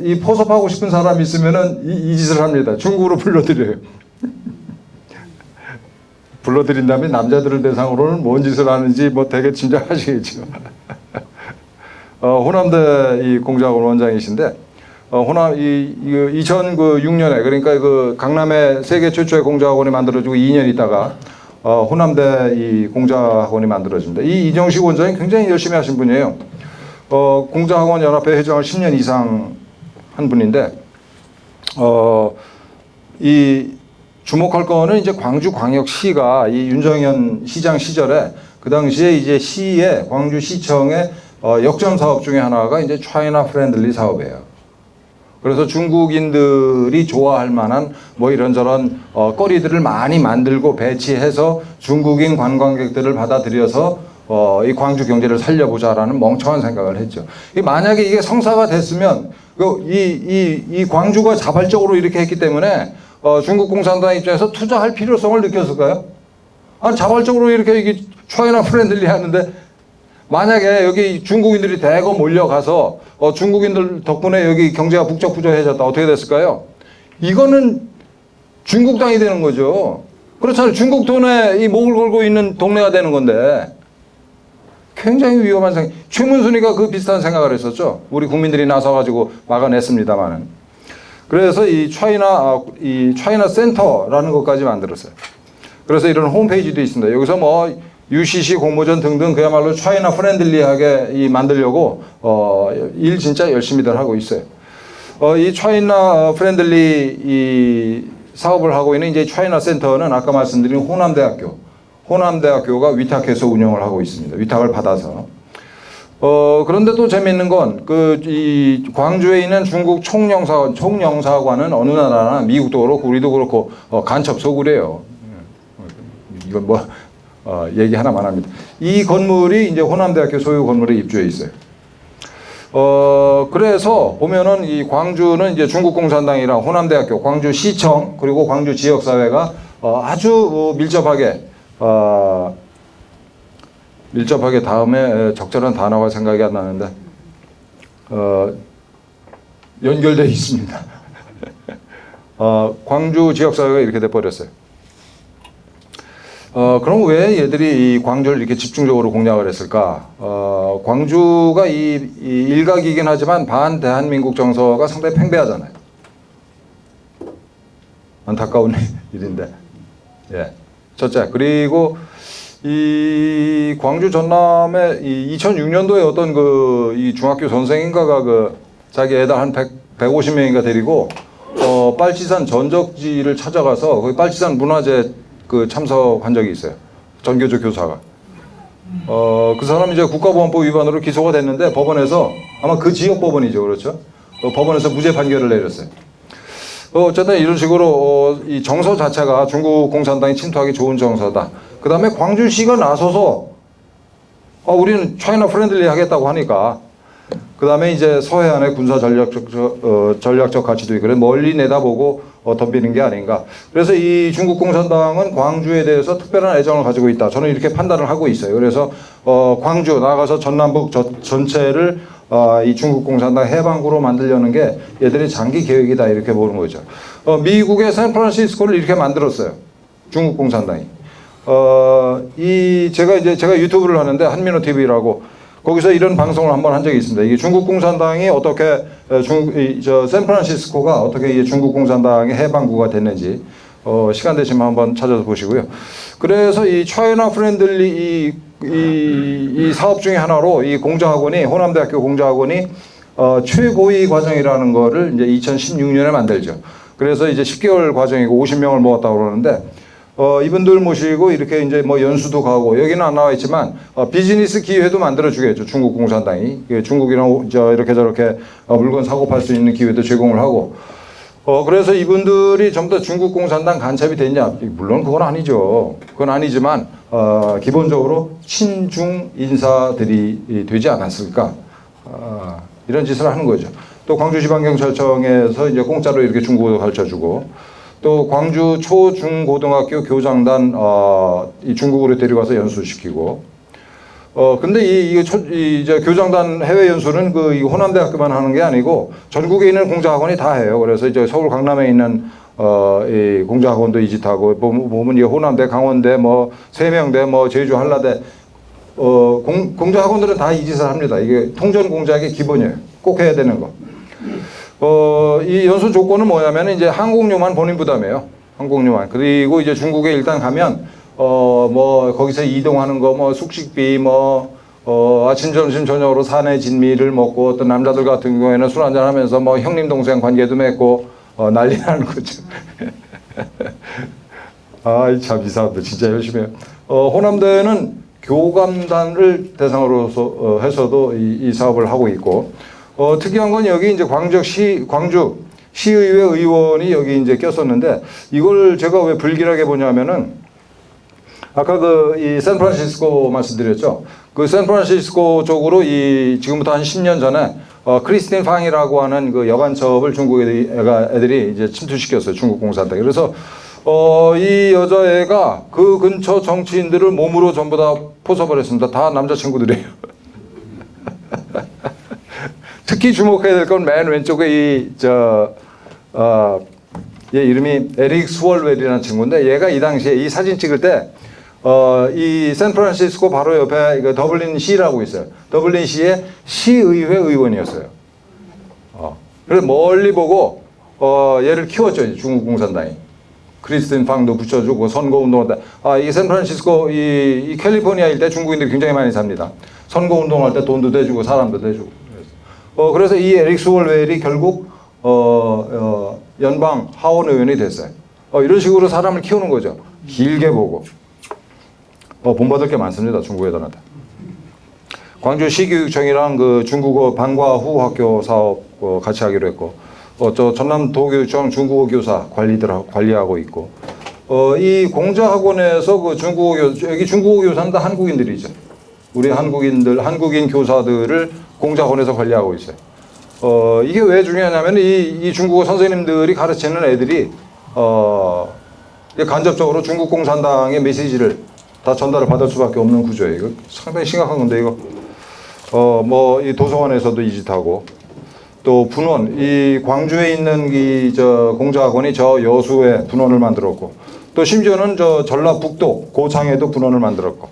Speaker 1: 이 포섭하고 싶은 사람이 있으면은 이 짓을 합니다. 중국으로 불러들여요. 불러들인 다음에 남자들을 대상으로는 뭔 짓을 하는지 되게 짐작하시겠죠. 호남대 이 공작원 원장이신데, 2006년에, 그러니까 강남에 세계 최초의 공작원이 만들어지고 2년 있다가, 호남대 이 공작원이 만들어집니다. 이 이정식 원장이 굉장히 열심히 하신 분이에요. 공작원 연합회 회장을 10년 이상 한 분인데, 이 주목할 거는 이제 광주광역시가 이 윤정현 시장 시절에 그 당시에 이제 광주시청의 역점 사업 중에 하나가 이제 차이나 프렌들리 사업이에요. 그래서 중국인들이 좋아할 만한 이런저런 거리들을 많이 만들고 배치해서 중국인 관광객들을 받아들여서 이 광주 경제를 살려보자라는 멍청한 생각을 했죠. 만약에 이게 성사가 됐으면 이 광주가 자발적으로 이렇게 했기 때문에 중국 공산당 입장에서 투자할 필요성을 느꼈을까요? 자발적으로 이렇게 차이나 프렌들리 하는데 만약에 여기 중국인들이 대거 몰려가서 중국인들 덕분에 여기 경제가 북적북적해졌다. 어떻게 됐을까요? 이거는 중국 땅이 되는 거죠. 그렇잖아요. 중국 돈에 이 목을 걸고 있는 동네가 되는 건데 굉장히 위험한 생각. 최문순이가 그 비슷한 생각을 했었죠. 우리 국민들이 나서가지고 막아냈습니다만은. 그래서 이 차이나 센터라는 것까지 만들었어요. 그래서 이런 홈페이지도 있습니다. 여기서 UCC 공모전 등등 그야말로 차이나 프렌들리하게 만들려고 일 진짜 열심히들 하고 있어요. 이 차이나 프렌들리 이 사업을 하고 있는 이제 차이나 센터는 아까 말씀드린 호남대학교가 위탁해서 운영을 하고 있습니다. 위탁을 받아서. 그런데 또 재미있는 건 이 광주에 있는 중국 총영사관은 어느 나라나 미국도 그렇고 우리도 그렇고 간첩 소굴이에요. 이건 얘기 하나만 합니다. 이 건물이 이제 호남대학교 소유 건물에 입주해 있어요. 그래서 보면은 이 광주는 이제 중국 공산당이랑 호남대학교, 광주시청 그리고 광주 지역사회가 아주 밀접하게 다음에 적절한 단어가 생각이 안 나는데 연결되어 있습니다. 광주 지역사회가 이렇게 돼버렸어요. 그럼 왜 얘들이 이 광주를 이렇게 집중적으로 공략을 했을까? 광주가 이 일각이긴 하지만 반대한민국 정서가 상당히 팽배하잖아요. 안타까운 일인데. 예. 첫째. 그리고 이 광주 전남에 이 2006년도에 어떤 이 중학교 선생인가가 자기 애들 한 150명인가 데리고 빨치산 전적지를 찾아가서 거기 빨치산 문화재 참석한 적이 있어요. 전교조 교사가. 그 사람이 이제 국가보안법 위반으로 기소가 됐는데 법원에서 아마 그 지역 법원이죠. 그렇죠? 법원에서 무죄 판결을 내렸어요. 어쨌든 이런 식으로 이 정서 자체가 중국 공산당이 침투하기 좋은 정서다. 그 다음에 광주시가 나서서 우리는 차이나 프렌들리 하겠다고 하니까 그 다음에 이제 서해안의 군사 전략적 가치도 있고 멀리 내다보고 덤비는 게 아닌가. 그래서 이 중국 공산당은 광주에 대해서 특별한 애정을 가지고 있다. 저는 이렇게 판단을 하고 있어요. 그래서 광주 나아가서 전남북 전체를 이 중국 공산당 해방구로 만들려는 게 얘들의 장기 계획이다 이렇게 보는 거죠. 미국의 샌프란시스코를 이렇게 만들었어요. 중국 공산당이. 제가 유튜브를 하는데 한민호 TV라고 거기서 이런 방송을 한번 한 적이 있습니다. 이게 중국 공산당이 어떻게 샌프란시스코가 어떻게 이 중국 공산당의 해방구가 됐는지 시간 되시면 한번 찾아서 보시고요. 그래서 이 차이나 프렌들리 이 사업 중에 하나로 이 공자학원이 호남대학교 공자학원이 최고위 과정이라는 거를 이제 2016년에 만들죠. 그래서 이제 10개월 과정이고 50명을 모았다고 그러는데 이분들 모시고 이렇게 이제 뭐 연수도 가고 여기는 안 나와 있지만 비즈니스 기회도 만들어 주겠죠. 중국 공산당이 중국이랑 이렇게 저렇게 물건 사고 팔 수 있는 기회도 제공을 하고 그래서 이분들이 전부 다 중국 공산당 간첩이 됐냐? 물론 그건 아니죠. 그건 아니지만 기본적으로 친중 인사들이 되지 않았을까? 이런 짓을 하는 거죠. 또 광주지방경찰청에서 이제 공짜로 이렇게 중국어도 가르쳐주고 또 광주 초중고등학교 교장단 이 중국으로 데려가서 연수시키고 근데 이제 교장단 해외 연수는 이 호남대학교만 하는 게 아니고 전국에 있는 공자학원이 다 해요. 그래서 이제 서울 강남에 있는 이 공자학원도 이짓하고 보면 이 호남대, 강원대, 뭐 세명대, 뭐 제주 한라대 공자학원들은 다 이 짓을 합니다. 이게 통전 공작의 기본이에요. 꼭 해야 되는 거. 이 연수 조건은 뭐냐면 이제 항공료만 본인 부담해요. 항공료만. 그리고 이제 중국에 일단 가면 뭐 거기서 이동하는 거 뭐 숙식비 뭐 아침 점심 저녁으로 사내 진미를 먹고 어떤 남자들 같은 경우에는 술 한잔 하면서 뭐 형님 동생 관계도 맺고 난리 나는 거죠. 아, 참 이 사람들 진짜 열심히 해요. 호남대는 교감단을 대상으로 해서도 이 사업을 하고 있고 특이한 건 여기 이제 광주 시의회 의원이 여기 이제 꼈었는데 이걸 제가 왜 불길하게 보냐면은 아까 이 샌프란시스코 말씀드렸죠. 그 샌프란시스코 쪽으로 지금부터 한 10년 전에 크리스틴 팡이라고 하는 그 여간첩을 중국 애들이 이제 침투시켰어요. 중국 공산당이. 그래서 이 여자애가 그 근처 정치인들을 몸으로 전부 다 포섭을 했습니다. 다 남자친구들이에요. 특히 주목해야 될 건 맨 왼쪽에 얘 이름이 에릭 스월웰이라는 친구인데 얘가 이 당시에 이 사진 찍을 때 이 샌프란시스코 바로 옆에 더블린 시라고 있어요. 더블린 시의 시의회 의원이었어요. 그래서 멀리 보고 얘를 키웠죠. 중국 공산당이. 크리스틴 팡도 붙여주고 선거운동할 때 이 샌프란시스코 이 캘리포니아 일대 중국인들이 굉장히 많이 삽니다. 선거운동할 때 돈도 대주고 사람도 대주고. 그래서 이 에릭 스월웰이 결국 연방 하원 의원이 됐어요. 이런 식으로 사람을 키우는 거죠. 길게 보고. 본받을 게 많습니다. 중국 애들한테. 광주시교육청이랑 그 중국어 방과 후 학교 사업 같이 하기로 했고 전남 도교육청 중국어 교사 관리하고 있고 이 공자학원에서 그 여기 중국어 교사는 다 한국인들이죠. 우리 한국인 교사들을 공자학원에서 관리하고 있어요. 이게 왜 중요하냐면 이 중국어 선생님들이 가르치는 애들이 간접적으로 중국 공산당의 메시지를 다 전달을 받을 수밖에 없는 구조예요. 이거 상당히 심각한 건데 이거 뭐 이 도서관에서도 이 짓하고 또 분원 이 광주에 있는 공자학원이 저 여수에 분원을 만들었고 또 심지어는 저 전라북도 고창에도 분원을 만들었고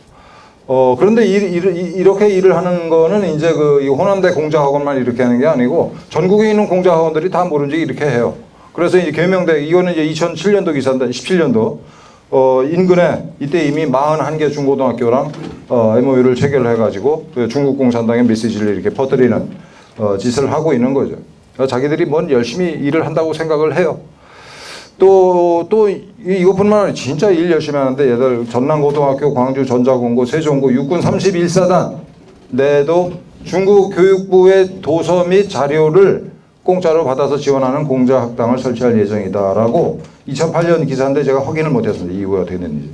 Speaker 1: 그런데 이렇게 일을 하는 거는 이제 이 호남대 공자학원만 이렇게 하는 게 아니고 전국에 있는 공자학원들이 다 모른지 이렇게 해요. 그래서 이제 계명대 이거는 이제 2007년도 기사인데 17년도 인근에 이때 이미 41개 중고등학교랑 MOU를 체결을 해가지고 중국 공산당의 메시지를 이렇게 퍼뜨리는 짓을 하고 있는 거죠. 자기들이 열심히 일을 한다고 생각을 해요. 또 이것뿐만 아니라 진짜 일 열심히 하는데 얘들 전남고등학교, 광주 전자공고, 세종고 육군 31사단 내도 중국 교육부의 도서 및 자료를 공짜로 받아서 지원하는 공자학당을 설치할 예정이다라고 2008년 기사인데 제가 확인을 못했습니다. 이후에 어떻게 됐는지.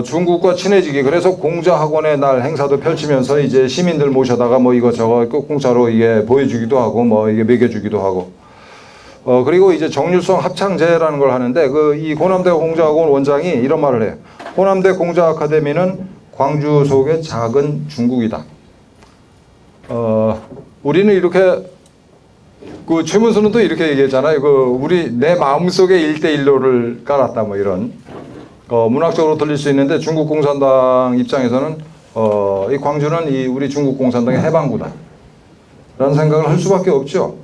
Speaker 1: 중국과 친해지기 그래서 공자학원의 날 행사도 펼치면서 이제 시민들 모셔다가 뭐 이것저것 공짜로 이게 보여주기도 하고 뭐 이게 먹여주기도 하고 그리고 이제 정률성 합창제라는 걸 하는데 이 호남대 공자학원 원장이 이런 말을 해요. 호남대 공자 아카데미는 광주 속의 작은 중국이다. 우리는 이렇게 그 최문수는 또 이렇게 얘기했잖아요. 그 우리 내 마음속에 1대1로를 깔았다 뭐 이런 문학적으로 들릴 수 있는데 중국 공산당 입장에서는 이 광주는 이 우리 중국 공산당의 해방구다 라는 생각을 할 수밖에 없죠.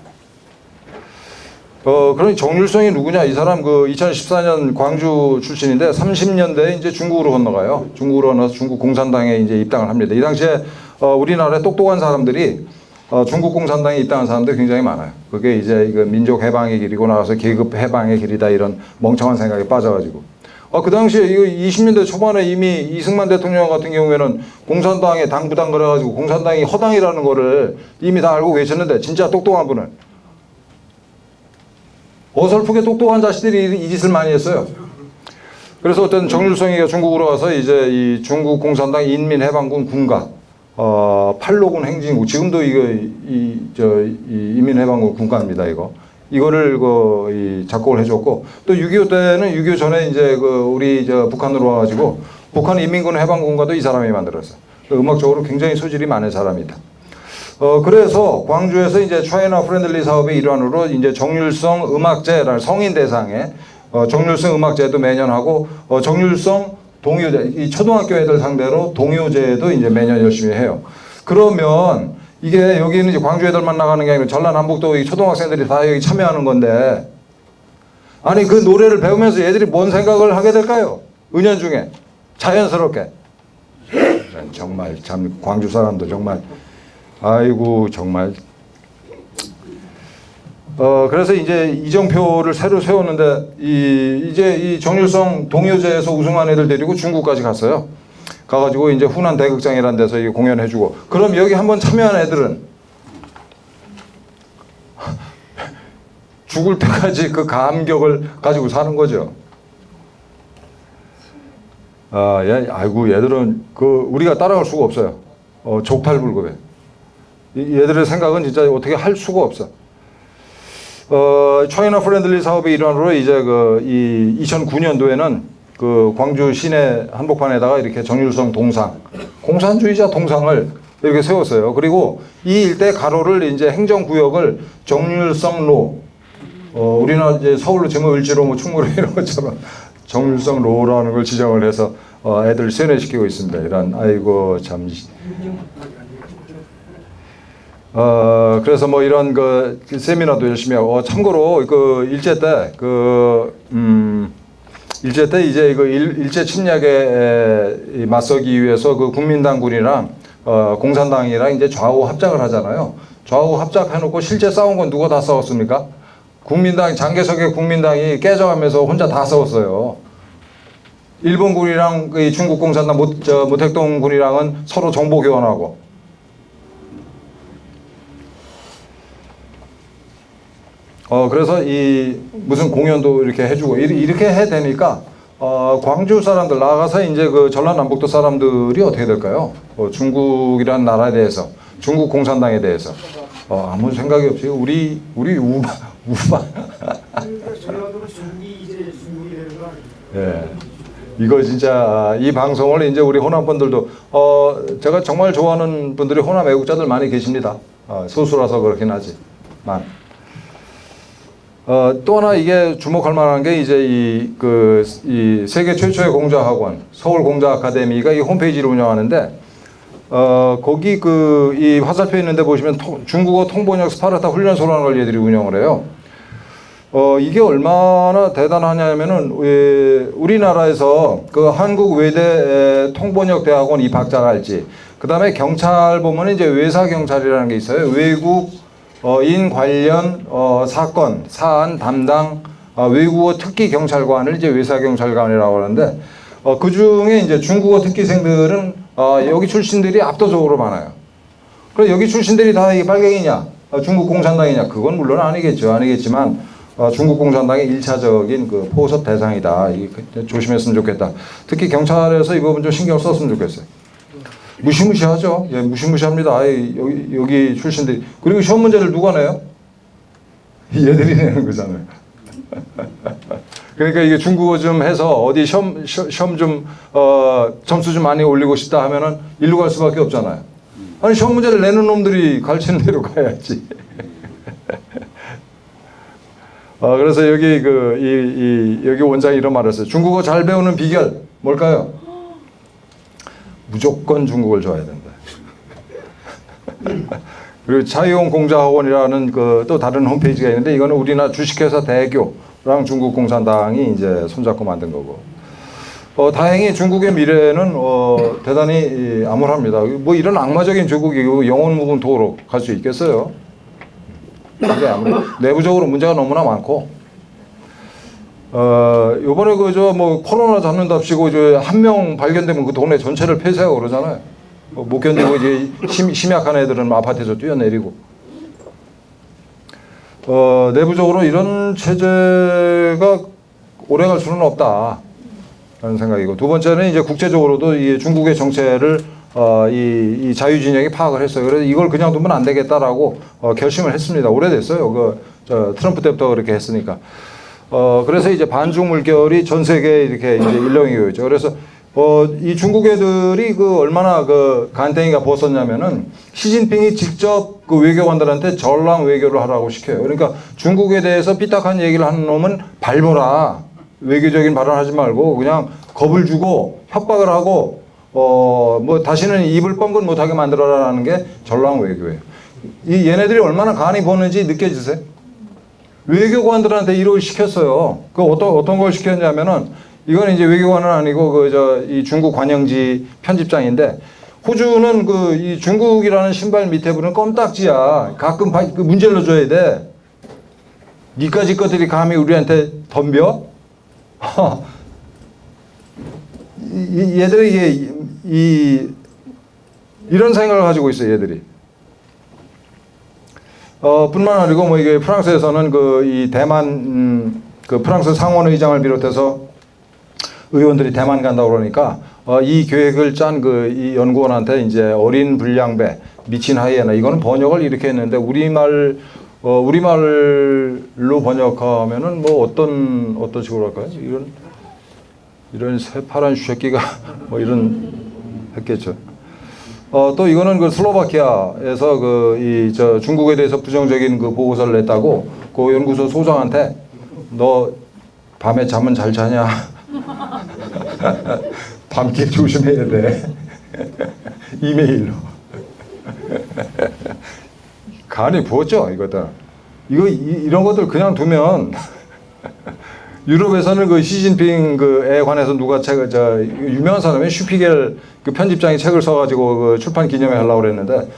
Speaker 1: 그러니 정률성이 누구냐? 이 사람 그 2014년 광주 출신인데 30년대에 이제 중국으로 건너가요. 중국으로 건너서 중국 공산당에 이제 입당을 합니다. 이 당시에 우리나라에 똑똑한 사람들이 중국 공산당에 입당한 사람들이 굉장히 많아요. 그게 이제 이거 민족 해방의 길이고 나가서 계급 해방의 길이다 이런 멍청한 생각에 빠져가지고. 그 당시에 이거 20년대 초반에 이미 이승만 대통령 같은 경우에는 공산당에 당부당 그래가지고 공산당이 허당이라는 거를 이미 다 알고 계셨는데 진짜 똑똑한 분은 어설프게 똑똑한 자식들이 이 짓을 많이 했어요. 그래서 어떤 정률성이가 중국으로 가서 이제 이 중국 공산당 인민해방군 군가, 팔로군 행진국, 지금도 이거 이 인민해방군 군가입니다. 이거를 작곡을 해줬고 또 6.25 때는 6.25 전에 이제 우리 북한으로 와가지고 북한 인민군 해방군가도 이 사람이 만들었어요. 음악적으로 굉장히 소질이 많은 사람이다. 그래서 광주에서 이제 차이나 프렌들리 사업의 일환으로 이제 정률성 음악제라는 성인 대상의 정률성 음악제도 매년 하고 정률성 동요제, 이 초등학교 애들 상대로 동요제도 이제 매년 열심히 해요. 그러면 이게 여기는 이제 광주 애들만 나가는 게 아니고 전라남북도 이 초등학생들이 다 여기 참여하는 건데 아니 그 노래를 배우면서 얘들이 뭔 생각을 하게 될까요? 은연중에 자연스럽게 정말 참 광주 사람도 정말 아이고 정말 그래서 이제 이정표를 새로 세웠는데 이제 이 정률성 동요제에서 우승한 애들 데리고 중국까지 갔어요. 가가지고 이제 후난 대극장이라는 데서 공연해주고 그럼 여기 한번 참여한 애들은 죽을 때까지 그 감격을 가지고 사는 거죠. 아이고 얘들은 우리가 따라갈 수가 없어요. 족탈불급에. 얘들의 생각은 진짜 어떻게 할 수가 없어. 차이나 프렌들리 사업의 일환으로 이제 이 2009년도에는 그 광주 시내 한복판에다가 이렇게 정률성 동상, 공산주의자 동상을 이렇게 세웠어요. 그리고 이 일대 가로를 이제 행정구역을 정률성로, 우리나라 이제 서울로 치면 을지로 뭐 충무로 이런 것처럼 정률성로라는 걸 지정을 해서 애들 세뇌시키고 있습니다. 이런 아이고 참. 그래서 뭐 이런 세미나도 열심히 하고 참고로 일제 때 이제 일제 침략에 맞서기 위해서 국민당군이랑 공산당이랑 이제 좌우 합작을 하잖아요. 좌우 합작해놓고 실제 싸운 건 누가 다 싸웠습니까? 장개석의 국민당이 깨져가면서 혼자 다 싸웠어요. 일본군이랑 중국 공산당 모택동군이랑은 서로 정보 교환하고. 그래서 무슨 공연도 이렇게 해주고 이렇게 해야 되니까 광주 사람들 나가서 이제 전라남북도 사람들이 어떻게 될까요? 중국이라는 나라에 대해서, 중국 공산당에 대해서 아무 생각이 없이 우리 우바.
Speaker 3: 전라도로 중국이 이제 중국이 되는 거 아니에요?
Speaker 1: 예. 이거 진짜 이 방송을 이제 우리 호남 분들도 제가 정말 좋아하는 분들이 호남 애국자들 많이 계십니다. 소수라서 그렇긴 하지만. 또 하나 이게 주목할 만한 게 이제 이 세계 최초의 공자학원 서울 공자 아카데미가 이 홈페이지를 운영하는데 거기 이 화살표 있는데 보시면 중국어 통번역 스파르타 훈련소라는 걸 얘들이 운영을 해요. 이게 얼마나 대단하냐면은 우리나라에서 한국 외대 통번역 대학원 입학자랄지 그다음에 경찰 보면 이제 외사 경찰이라는 게 있어요. 외국 인 관련 사안 담당 외국어 특기 경찰관을 이제 외사 경찰관이라고 하는데 그 중에 이제 중국어 특기생들은 여기 출신들이 압도적으로 많아요. 그래 여기 출신들이 다 이게 빨갱이냐, 중국 공산당이냐? 그건 물론 아니겠지만 중국 공산당의 1차적인 포섭 대상이다. 조심했으면 좋겠다. 특히 경찰에서 이 부분 좀 신경 썼으면 좋겠어요. 무시무시하죠. 예, 무시무시합니다. 여기 출신들이. 그리고 시험 문제를 누가 내요? 얘들이 내는 거잖아요. 그러니까 이게 중국어 좀 해서 어디 시험 좀 점수 좀 많이 올리고 싶다 하면은 일로 갈 수밖에 없잖아요. 아니 시험 문제를 내는 놈들이 가르치는 대로 가야지. 그래서 여기 여기 원장이 이런 말을 했어요. 중국어 잘 배우는 비결 뭘까요? 무조건 중국어를 좋아해야 된다. 그리고 자유용공자학원이라는 또 다른 홈페이지가 있는데 이거는 우리나라 주식회사 대교랑 중국 공산당이 이제 손잡고 만든 거고. 다행히 중국의 미래는 대단히 암울합니다. 뭐 이런 악마적인 조국이 영원 무궁토록 갈 수 있겠어요? 이게 내부적으로 문제가 너무나 많고. 요번에 뭐 코로나 잡는답시고 한 명 발견되면 그 동네 전체를 폐쇄하고 그러잖아요. 못 견디고 이제 심약한 애들은 아파트에서 뛰어내리고. 내부적으로 이런 체제가 오래갈 수는 없다. 라는 생각이고. 두 번째는 이제 국제적으로도 이 중국의 정체를 이 자유진영이 파악을 했어요. 그래서 이걸 그냥 두면 안 되겠다라고 결심을 했습니다. 오래됐어요. 트럼프 때부터 그렇게 했으니까. 그래서 이제 반중 물결이 전 세계에 이렇게 이제 일렁이고 있죠. 그래서 이 중국 애들이 얼마나 간땡이가 벗었냐면은 시진핑이 직접 그 외교관들한테 전랑 외교를 하라고 시켜요. 그러니까 중국에 대해서 삐딱한 얘기를 하는 놈은 밟아라. 외교적인 발언하지 말고 그냥 겁을 주고 협박을 하고 뭐 다시는 입을 뻥긋 못하게 만들어라라는 게 전랑 외교예요. 얘네들이 얼마나 간이 보는지 느껴지세요? 외교관들한테 이걸 시켰어요. 어떤 걸 시켰냐면은 이건 이제 외교관은 아니고 이 중국 관영지 편집장인데 호주는 이 중국이라는 신발 밑에 부는 껌딱지야. 가끔 문제를 넣어줘야 돼. 니까지 것들이 감히 우리한테 덤벼? 얘들이 이런 생각을 가지고 있어요, 얘들이. 뿐만 아니고 뭐 이게 프랑스에서는 이 대만 프랑스 상원의장을 비롯해서 의원들이 대만 간다고 그러니까 이 계획을 짠 이 연구원한테 이제 어린 불량배, 미친 하이에나 이거는 번역을 이렇게 했는데 우리말로 번역하면은 뭐 어떤 식으로 할까요? 이런 새파란 새끼가 뭐 이런 했겠죠. 또 이거는 슬로바키아에서 중국에 대해서 부정적인 보고서를 냈다고 그 연구소 소장한테 너 밤에 잠은 잘 자냐? 밤길 조심해야 돼. 이메일로. 간이 부었죠, 이것들. 이런 것들 그냥 두면 유럽에서는 시진핑 에 관해서 누가 유명한 사람이 슈피겔 편집장이 책을 써가지고 출판 기념회 하려고 그랬는데,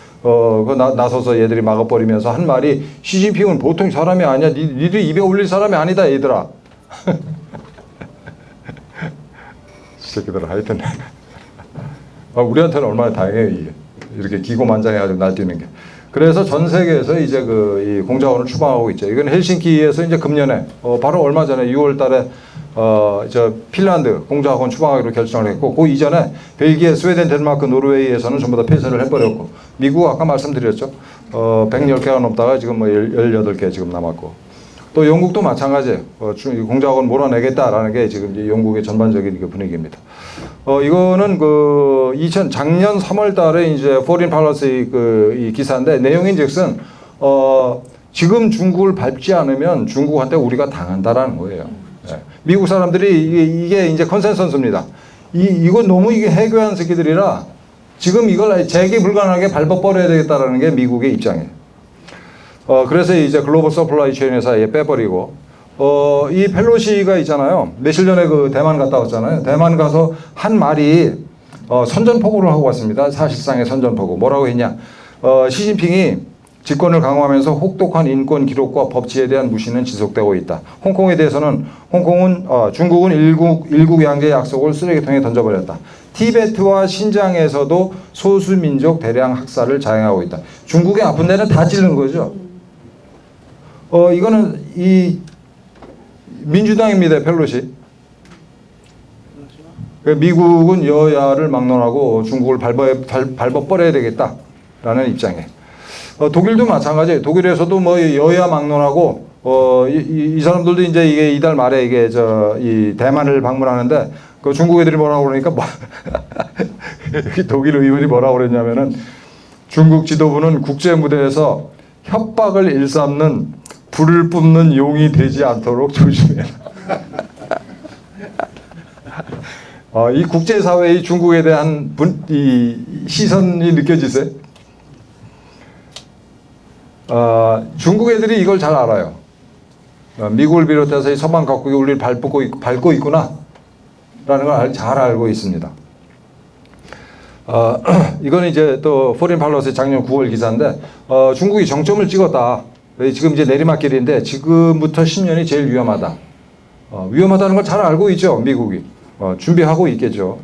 Speaker 1: 나서서 얘들이 막아버리면서 한 말이 시진핑은 보통 사람이 아니야. 니들이 입에 올릴 사람이 아니다, 얘들아. 새끼들 하여튼. 우리한테는 얼마나 다행해요, 이게. 이렇게 기고만장해가지고 날뛰는 게. 그래서 전 세계에서 이제 이 공자원을 추방하고 있죠. 이건 헬싱키에서 이제 금년에 바로 얼마 전에 6월 달에 핀란드 공자학원 추방하기로 결정을 했고, 그 이전에 벨기에, 스웨덴, 덴마크, 노르웨이에서는 전부 다 폐쇄를 해버렸고, 미국 아까 말씀드렸죠. 110개가 넘다가 지금 뭐 18개 지금 남았고, 또 영국도 마찬가지예요. 공자학원 몰아내겠다라는 게 지금 영국의 전반적인 분위기입니다. 이거는 작년 3월 달에 이제 포린 팔러스의 이 기사인데 내용인즉슨 지금 중국을 밟지 않으면 중국한테 우리가 당한다라는 거예요. 네. 미국 사람들이 이게 이제 컨센서스입니다. 이건 너무 이게 해괴한 새끼들이라 지금 이걸 재기 불가능하게 밟아버려야 되겠다라는 게 미국의 입장이에요. 그래서 이제 글로벌 서플라이 체인에서 빼버리고, 이 펠로시가 있잖아요. 며칠 전에 대만 갔다 왔잖아요. 대만 가서 한 말이, 선전포고를 하고 왔습니다. 사실상의 선전포고. 뭐라고 했냐. 시진핑이 집권을 강화하면서 혹독한 인권 기록과 법치에 대한 무시는 지속되고 있다. 홍콩에 대해서는 중국은 일국 양제 약속을 쓰레기통에 던져버렸다. 티베트와 신장에서도 소수민족 대량 학살을 자행하고 있다. 중국의 아픈 데는 다 찌른 거죠. 이거는 이 민주당입니다. 펠로시. 미국은 여야를 막론하고 중국을 밟아버려야 되겠다라는 입장이에요. 독일도 마찬가지예요. 독일에서도 뭐 여야 막론하고 이 사람들도 이제 이게 이달 말에 이 대만을 방문하는데 중국 애들이 뭐라고 그러니까 독일 의원이 뭐라고 그랬냐면은 중국 지도부는 국제 무대에서 협박을 일삼는 불을 뿜는 용이 되지 않도록 조심해라. 이 국제사회의 중국에 대한 이 시선이 느껴지세요? 중국 애들이 이걸 잘 알아요. 미국을 비롯해서 이 서방 각국이 우리를 밟고 있구나 라는 걸 잘 알고 있습니다. 이건 이제 또 포린 팔러스의 작년 9월 기사인데 중국이 정점을 찍었다. 지금 이제 내리막길인데 지금부터 10년이 제일 위험하다. 위험하다는 걸 잘 알고 있죠, 미국이. 준비하고 있겠죠.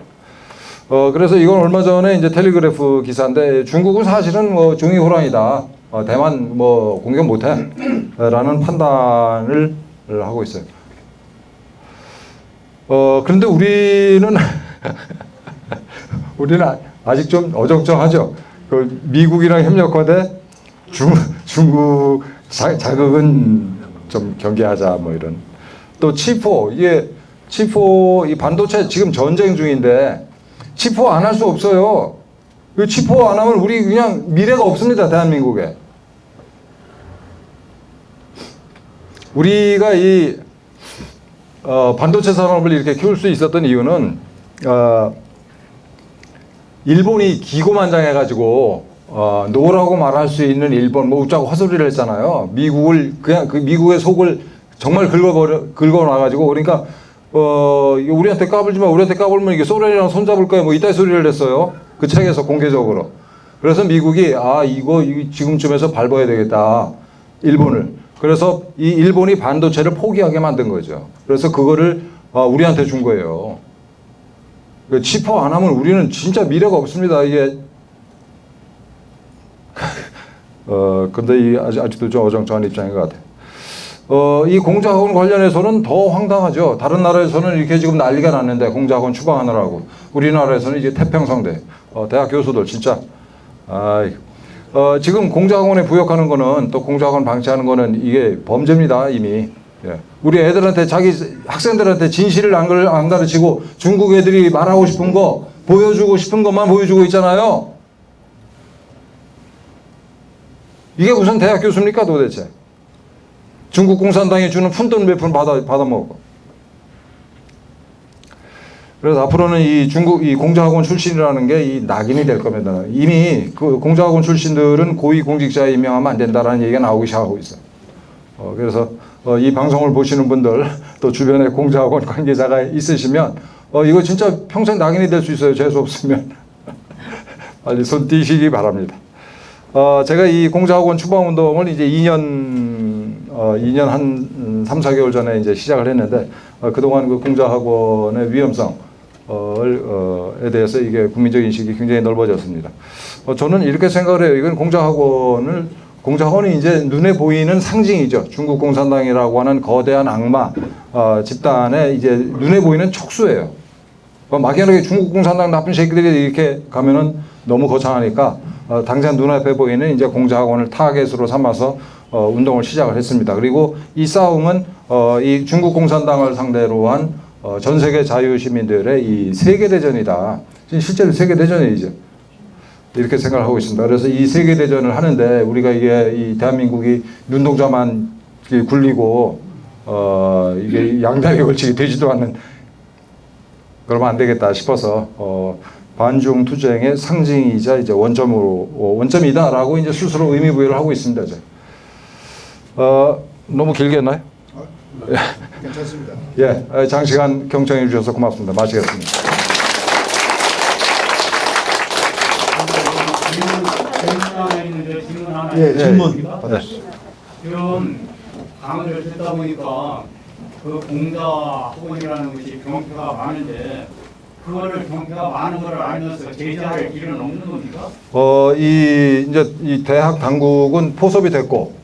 Speaker 1: 그래서 이건 얼마 전에 이제 텔레그래프 기사인데 중국은 사실은 뭐 종이 호랑이다. 대만 뭐 공격 못해. 라는 판단을 하고 있어요. 그런데 우리는 아직 좀 어정쩡하죠. 그 미국이랑 협력하되 중국 자극은 좀 경계하자 뭐 이런. 또 치포 이 반도체 지금 전쟁 중인데 치포 안 할 수 없어요. 이 치포 안 하면 우리 그냥 미래가 없습니다, 대한민국에. 우리가 이 반도체 산업을 이렇게 키울 수 있었던 이유는 일본이 기고만장해가지고 노라고 말할 수 있는 일본 뭐 웃자고 헛소리를 했잖아요. 미국을 그냥 그 미국의 속을 정말 긁어놔가지고 그러니까 이거 우리한테 까불지 마. 우리한테 까불면 이게 소련이랑 손잡을 거야. 뭐 이따위 소리를 했어요. 그 책에서 공개적으로. 그래서 미국이 이거 지금쯤에서 밟아야 되겠다. 일본을. 그래서 이 일본이 반도체를 포기하게 만든 거죠. 그래서 그거를 우리한테 준 거예요. 치포 안 하면 우리는 진짜 미래가 없습니다. 이게. 근데 아직도 좀 어정쩡한 입장인 것 같아요. 이 공자학원 관련해서는 더 황당하죠. 다른 나라에서는 이렇게 지금 난리가 났는데 공자학원 추방하느라고. 우리나라에서는 이제 태평성대, 대학 교수들 진짜. 지금 공자학원에 부역하는 거는 또 공자학원 방치하는 거는 이게 범죄입니다, 이미. 예. 우리 애들한테 학생들한테 진실을 안 가르치고 중국 애들이 말하고 싶은 거, 보여주고 싶은 것만 보여주고 있잖아요. 이게 무슨 대학 교수입니까, 도대체? 중국 공산당이 주는 푼돈 몇 푼 받아먹고. 그래서 앞으로는 이 공자학원 출신이라는 게 이 낙인이 될 겁니다. 이미 그 공자학원 출신들은 고위 공직자에 임명하면 안 된다라는 얘기가 나오기 시작하고 있어요. 그래서 이 방송을 보시는 분들 또 주변에 공자학원 관계자가 있으시면 이거 진짜 평생 낙인이 될 수 있어요. 재수 없으면. 빨리 손 띄시기 바랍니다. 제가 이 공자학원 추방 운동을 이제 2년 한 3, 4개월 전에 이제 시작을 했는데 그동안 그 공자학원의 위험성에 대해서 이게 국민적 인식이 굉장히 넓어졌습니다. 저는 이렇게 생각을 해요. 이건 공자학원이 이제 눈에 보이는 상징이죠. 중국 공산당이라고 하는 거대한 악마 집단의 이제 눈에 보이는 촉수예요. 막연하게 중국 공산당 나쁜 새끼들이 이렇게 가면은 너무 거창하니까 당장 눈앞에 보이는 이제 공자학원을 타겟으로 삼아서 운동을 시작을 했습니다. 그리고 이 싸움은 이 중국 공산당을 상대로 한 전 세계 자유시민들의 이 세계대전이다. 실제로 세계대전이죠. 이렇게 생각을 하고 있습니다. 그래서 이 세계대전을 하는데 우리가 이게 이 대한민국이 눈동자만 굴리고 이게 양다리에 걸치게 되지도 않는 그러면 안 되겠다 싶어서 반중 투쟁의 상징이자 이제 원점이다라고 이제 스스로 의미 부여를 하고 있습니다. 이제. 너무 길게 했나요?
Speaker 2: 괜찮습니다.
Speaker 1: 예, 장시간 경청해 주셔서 고맙습니다. 마치겠습니다.
Speaker 3: 질문 하나 있는데 질문 하나.
Speaker 2: 예, 질문.
Speaker 1: 네.
Speaker 3: 지금 강의를 듣다 보니까 그 공자학원이라는 것이 병폐가 많은데 그거를 병폐가 많은 걸 알면서 제재할 길은 없는 겁니까?
Speaker 1: 이제 이 대학 당국은 포섭이 됐고